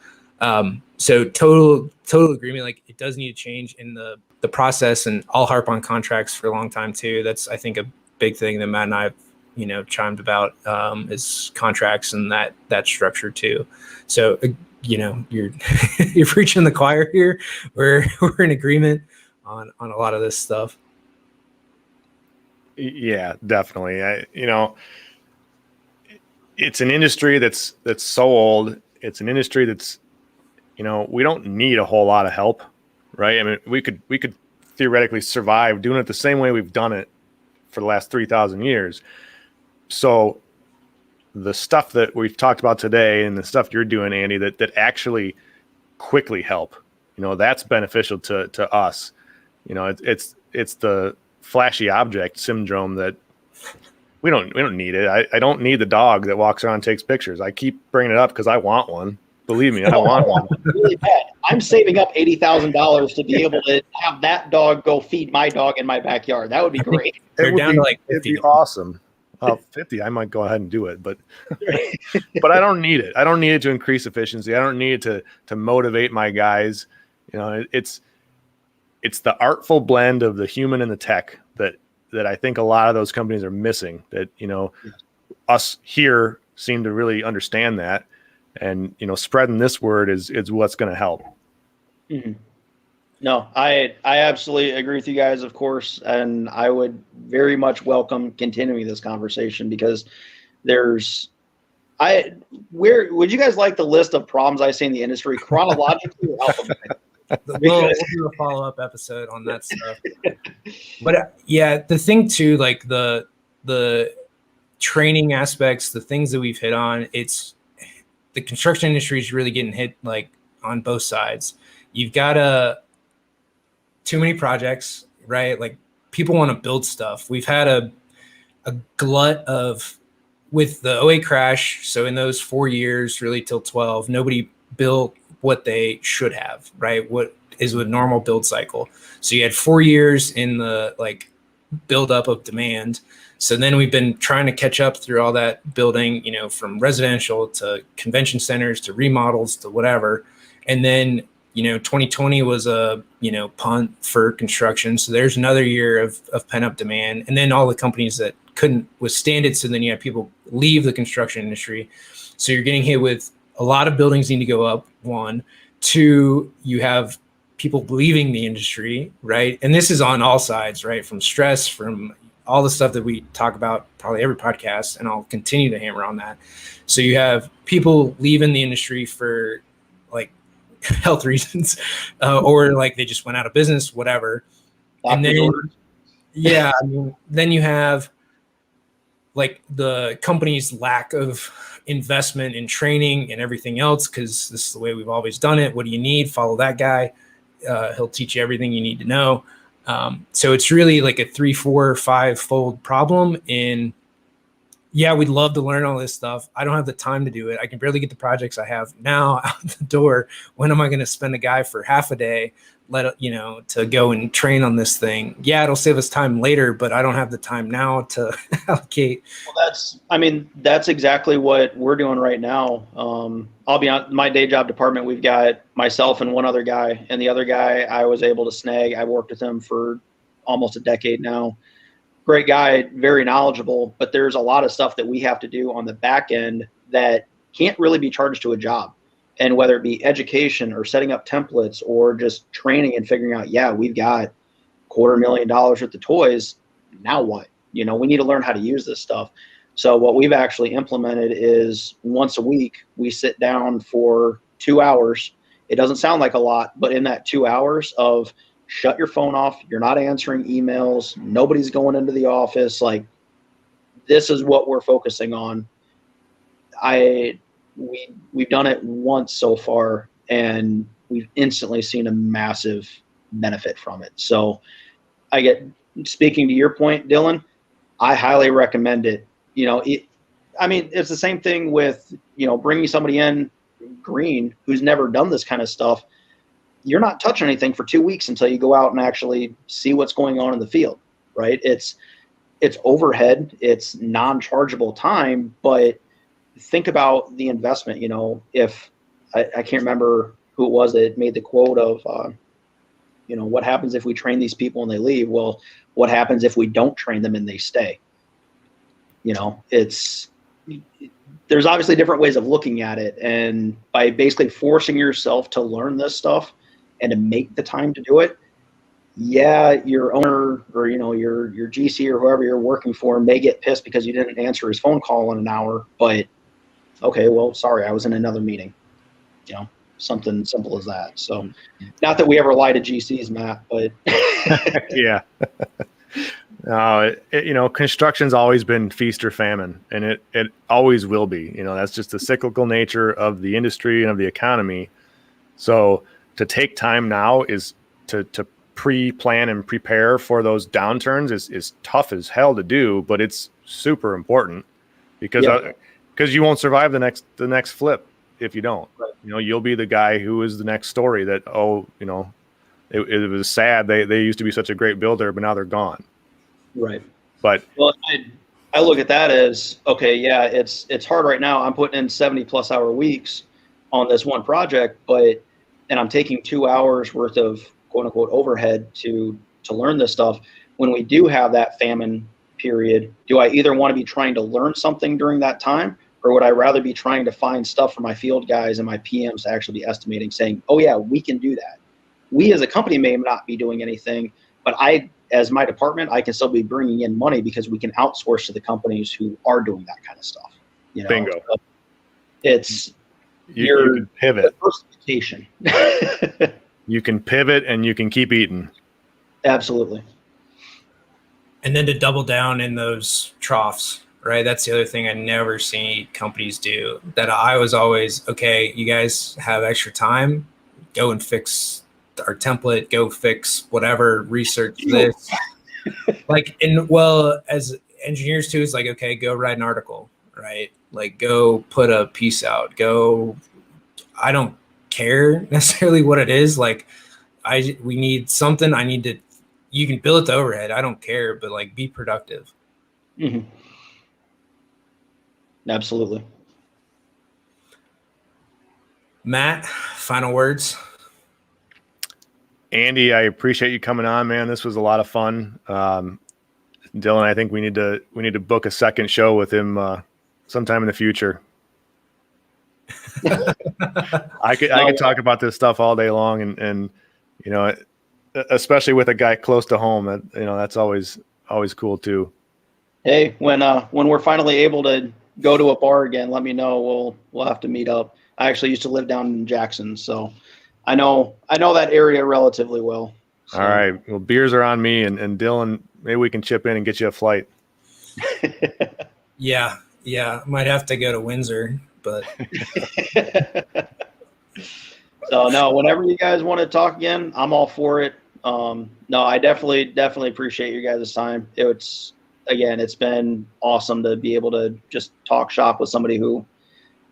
So total agreement. Like it does need to change in the process, and I'll harp on contracts for a long time too. That's, I think, a big thing that Matt and I have, chimed about, is contracts and that structure too. So, you're, you're preaching the choir here. We're in agreement on a lot of this stuff. Yeah, definitely. It's an industry that's so old. It's an industry that's, we don't need a whole lot of help, right? I mean, we could theoretically survive doing it the same way we've done it for the last 3,000 years. So the stuff that we've talked about today and the stuff you're doing, Andy, that actually quickly help, that's beneficial to us. It's the flashy object syndrome that we don't need it. I don't need the dog that walks around and takes pictures. I keep bringing it up because I want one. Believe me, I want one. Really bad. I'm saving up $80,000 to be able to have that dog go feed my dog in my backyard. That would be great. They're down to like 50. It'd be awesome. 50, I might go ahead and do it, but but I don't need it. I don't need it to increase efficiency. I don't need it to motivate my guys. It's the artful blend of the human and the tech that I think a lot of those companies are missing. That us here seem to really understand that. And, spreading this word is what's going to help. Mm-hmm. No, I absolutely agree with you guys, of course. And I would very much welcome continuing this conversation, because where would you guys like the list of problems I see in the industry chronologically or alphabetically? We'll do a follow-up episode on that stuff. But yeah, the thing too, like the training aspects, the things that we've hit on, it's the construction industry is really getting hit like on both sides. You've got too many projects, right? Like people want to build stuff. We've had a glut of, with the '08 crash. So in those 4 years, really till 12, nobody built what they should have, right? What is a normal build cycle. So you had 4 years in the like buildup of demand. So then we've been trying to catch up through all that building, you know, from residential to convention centers to remodels to whatever. And then, you know, 2020 was a, you know, punt for construction. So there's another year of pent up demand. And then all the companies that couldn't withstand it. So then you have people leave the construction industry. So you're getting hit with a lot of buildings need to go up. 1, 2, you have people leaving the industry, right? And this is on all sides, right? From stress, from all the stuff that we talk about probably every podcast, and I'll continue to hammer on that. So you have people leaving the industry for like health reasons, or like they just went out of business, whatever. And then, yeah, I mean, then you have like the company's lack of investment in training and everything else, because this is the way we've always done it. What do you need? Follow that guy. He'll teach you everything you need to know. So it's really like a 3, 4, 5-fold problem in, yeah, we'd love to learn all this stuff. I don't have the time to do it. I can barely get the projects I have now out the door. When am I going to spend a guy for half a day, to go and train on this thing? Yeah, it'll save us time later, but I don't have the time now to allocate. Well, that's exactly what we're doing right now. I'll be on my day job department. We've got myself and one other guy, and the other guy I was able to snag. I've worked with him for almost a decade now. Great guy, very knowledgeable, but there's a lot of stuff that we have to do on the back end that can't really be charged to a job. And whether it be education or setting up templates or just training and figuring out, yeah, we've got $250,000 worth of toys. Now what? You know, we need to learn how to use this stuff. So what we've actually implemented is once a week, we sit down for 2 hours. It doesn't sound like a lot, but in that 2 hours of shut your phone off, you're not answering emails, nobody's going into the office, like this is what we're focusing on. We've done it once so far, and we've instantly seen a massive benefit from it. So speaking to your point, Dylan, I highly recommend it. You know, it's the same thing with, you know, bringing somebody in green who's never done this kind of stuff. You're not touching anything for 2 weeks until you go out and actually see what's going on in the field, right? It's overhead, it's non-chargeable time, but think about the investment. You know, if I can't remember who it was that made the quote of, what happens if we train these people and they leave? Well, what happens if we don't train them and they stay? You know, there's obviously different ways of looking at it. And by basically forcing yourself to learn this stuff and to make the time to do it, yeah, your owner or, you know, your GC or whoever you're working for may get pissed because you didn't answer his phone call in an hour, but okay, well, sorry, I was in another meeting, you know, something simple as that. So not that we ever lie to GCs, Matt, but yeah. Construction's always been feast or famine, and it always will be. You know, that's just the cyclical nature of the industry and of the economy. So to take time now is to pre-plan and prepare for those downturns is tough as hell to do, but it's super important because you won't survive the next flip if you don't. Right. You know, you'll be the guy who is the next story that, it was sad. They used to be such a great builder, but now they're gone. Right. But I look at that as, okay, yeah, it's hard right now. I'm putting in 70+ hour weeks on this one project, and I'm taking 2 hours worth of quote unquote overhead to learn this stuff. When we do have that famine period, do I either want to be trying to learn something during that time, or would I rather be trying to find stuff for my field guys and my PMs to actually be estimating, saying, oh yeah, we can do that. We as a company may not be doing anything, but as my department, I can still be bringing in money because we can outsource to the companies who are doing that kind of stuff. You know, bingo. So it's you can pivot. diversification. You can pivot and you can keep eating. Absolutely. And then to double down in those troughs, right? That's the other thing I never see companies do. That I was always, okay, you guys have extra time, go and fix our template, go fix whatever, research this. Like, and well, as engineers too, it's like, okay, go write an article, right? Like, go put a piece out, go, I don't care necessarily what it is. Like, we need something. I need to, you can bill it to overhead. I don't care, but like, be productive. Mm-hmm. Absolutely. Matt, final words. Andy, I appreciate you coming on, man. This was a lot of fun. Dylan, I think we need to book a second show with him sometime in the future. I could talk about this stuff all day long, and you know, especially with a guy close to home, that's always cool too. Hey, when we're finally able to go to a bar again, let me know. We'll have to meet up. I actually used to live down in Jackson, so I know that area relatively well. So. All right. Well, beers are on me, and Dylan, maybe we can chip in and get you a flight. Yeah. Might have to go to Windsor, but. So no, whenever you guys want to talk again, I'm all for it. No, I definitely appreciate you guys' time. It's been awesome to be able to just talk shop with somebody who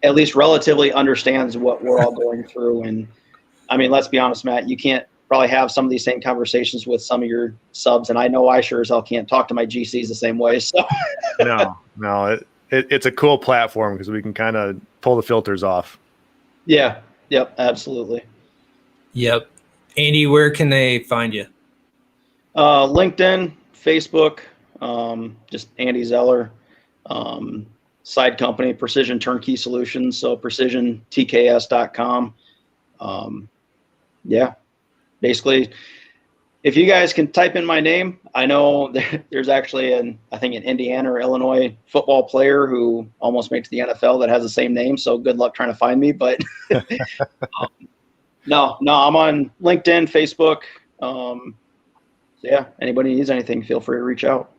at least relatively understands what we're all going through. And I mean, let's be honest, Matt, you can't probably have some of these same conversations with some of your subs. And I know I sure as hell can't talk to my GCs the same way. So no, it's a cool platform because we can kind of pull the filters off. Yeah. Yep. Absolutely. Yep. Andy, where can they find you? LinkedIn, Facebook, just Andy Zeller, side company, Precision Turnkey Solutions. So precisiontks.com. Yeah, basically, if you guys can type in my name, I know there's actually I think an Indiana or Illinois football player who almost made it to the NFL that has the same name. So good luck trying to find me, but no, I'm on LinkedIn, Facebook. Yeah, anybody needs anything, feel free to reach out.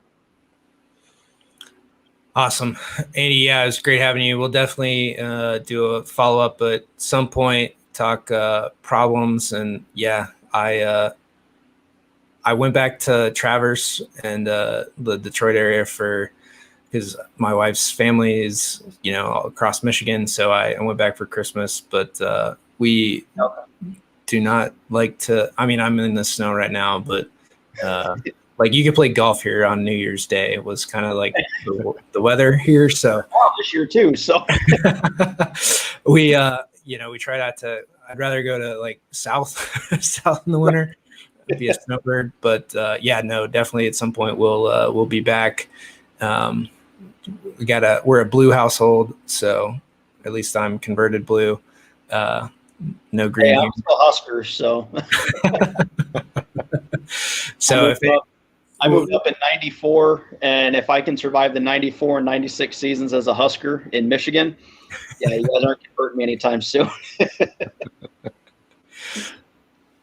Awesome. Andy, yeah, it was great having you. We'll definitely do a follow-up at some point, talk problems. And yeah, I went back to Traverse and the Detroit area because my wife's family is, across Michigan. So I went back for Christmas, but we do not like to, I'm in the snow right now, but like you could play golf here on New Year's Day. It was kind of like the weather here. So this year too. So we try not to, I'd rather go to like south in the winter, be a snowbird, but definitely at some point we'll be back. We're a blue household. So at least I'm converted blue. No green. Hey, I'm still Huskers. So, I moved up in 94, and if I can survive the 94 and 96 seasons as a Husker in Michigan, yeah, you guys aren't converting me anytime soon.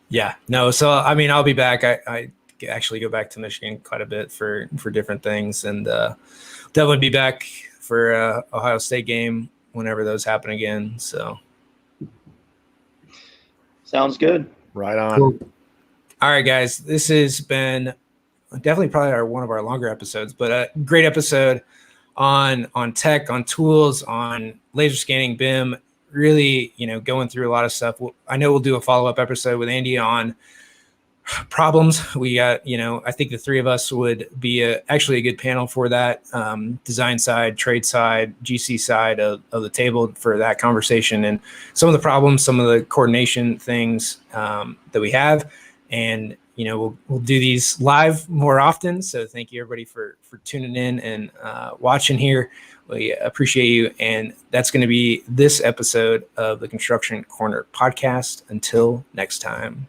Yeah, no. So, I'll be back. I actually go back to Michigan quite a bit for different things, and definitely be back for Ohio State game whenever those happen again. So, sounds good. Right on. Cool. All right, guys. This has been definitely probably one of our longer episodes, but a great episode on tech, on tools, on laser scanning, BIM, really, going through a lot of stuff. I know we'll do a follow-up episode with Andy on problems. We got, I think the three of us would be actually a good panel for that, design side, trade side, GC side of the table for that conversation, and some of the problems, some of the coordination things that we have. And we'll do these live more often. So thank you everybody for tuning in and watching here. We appreciate you. And that's going to be this episode of the Construction Corner podcast. Until next time.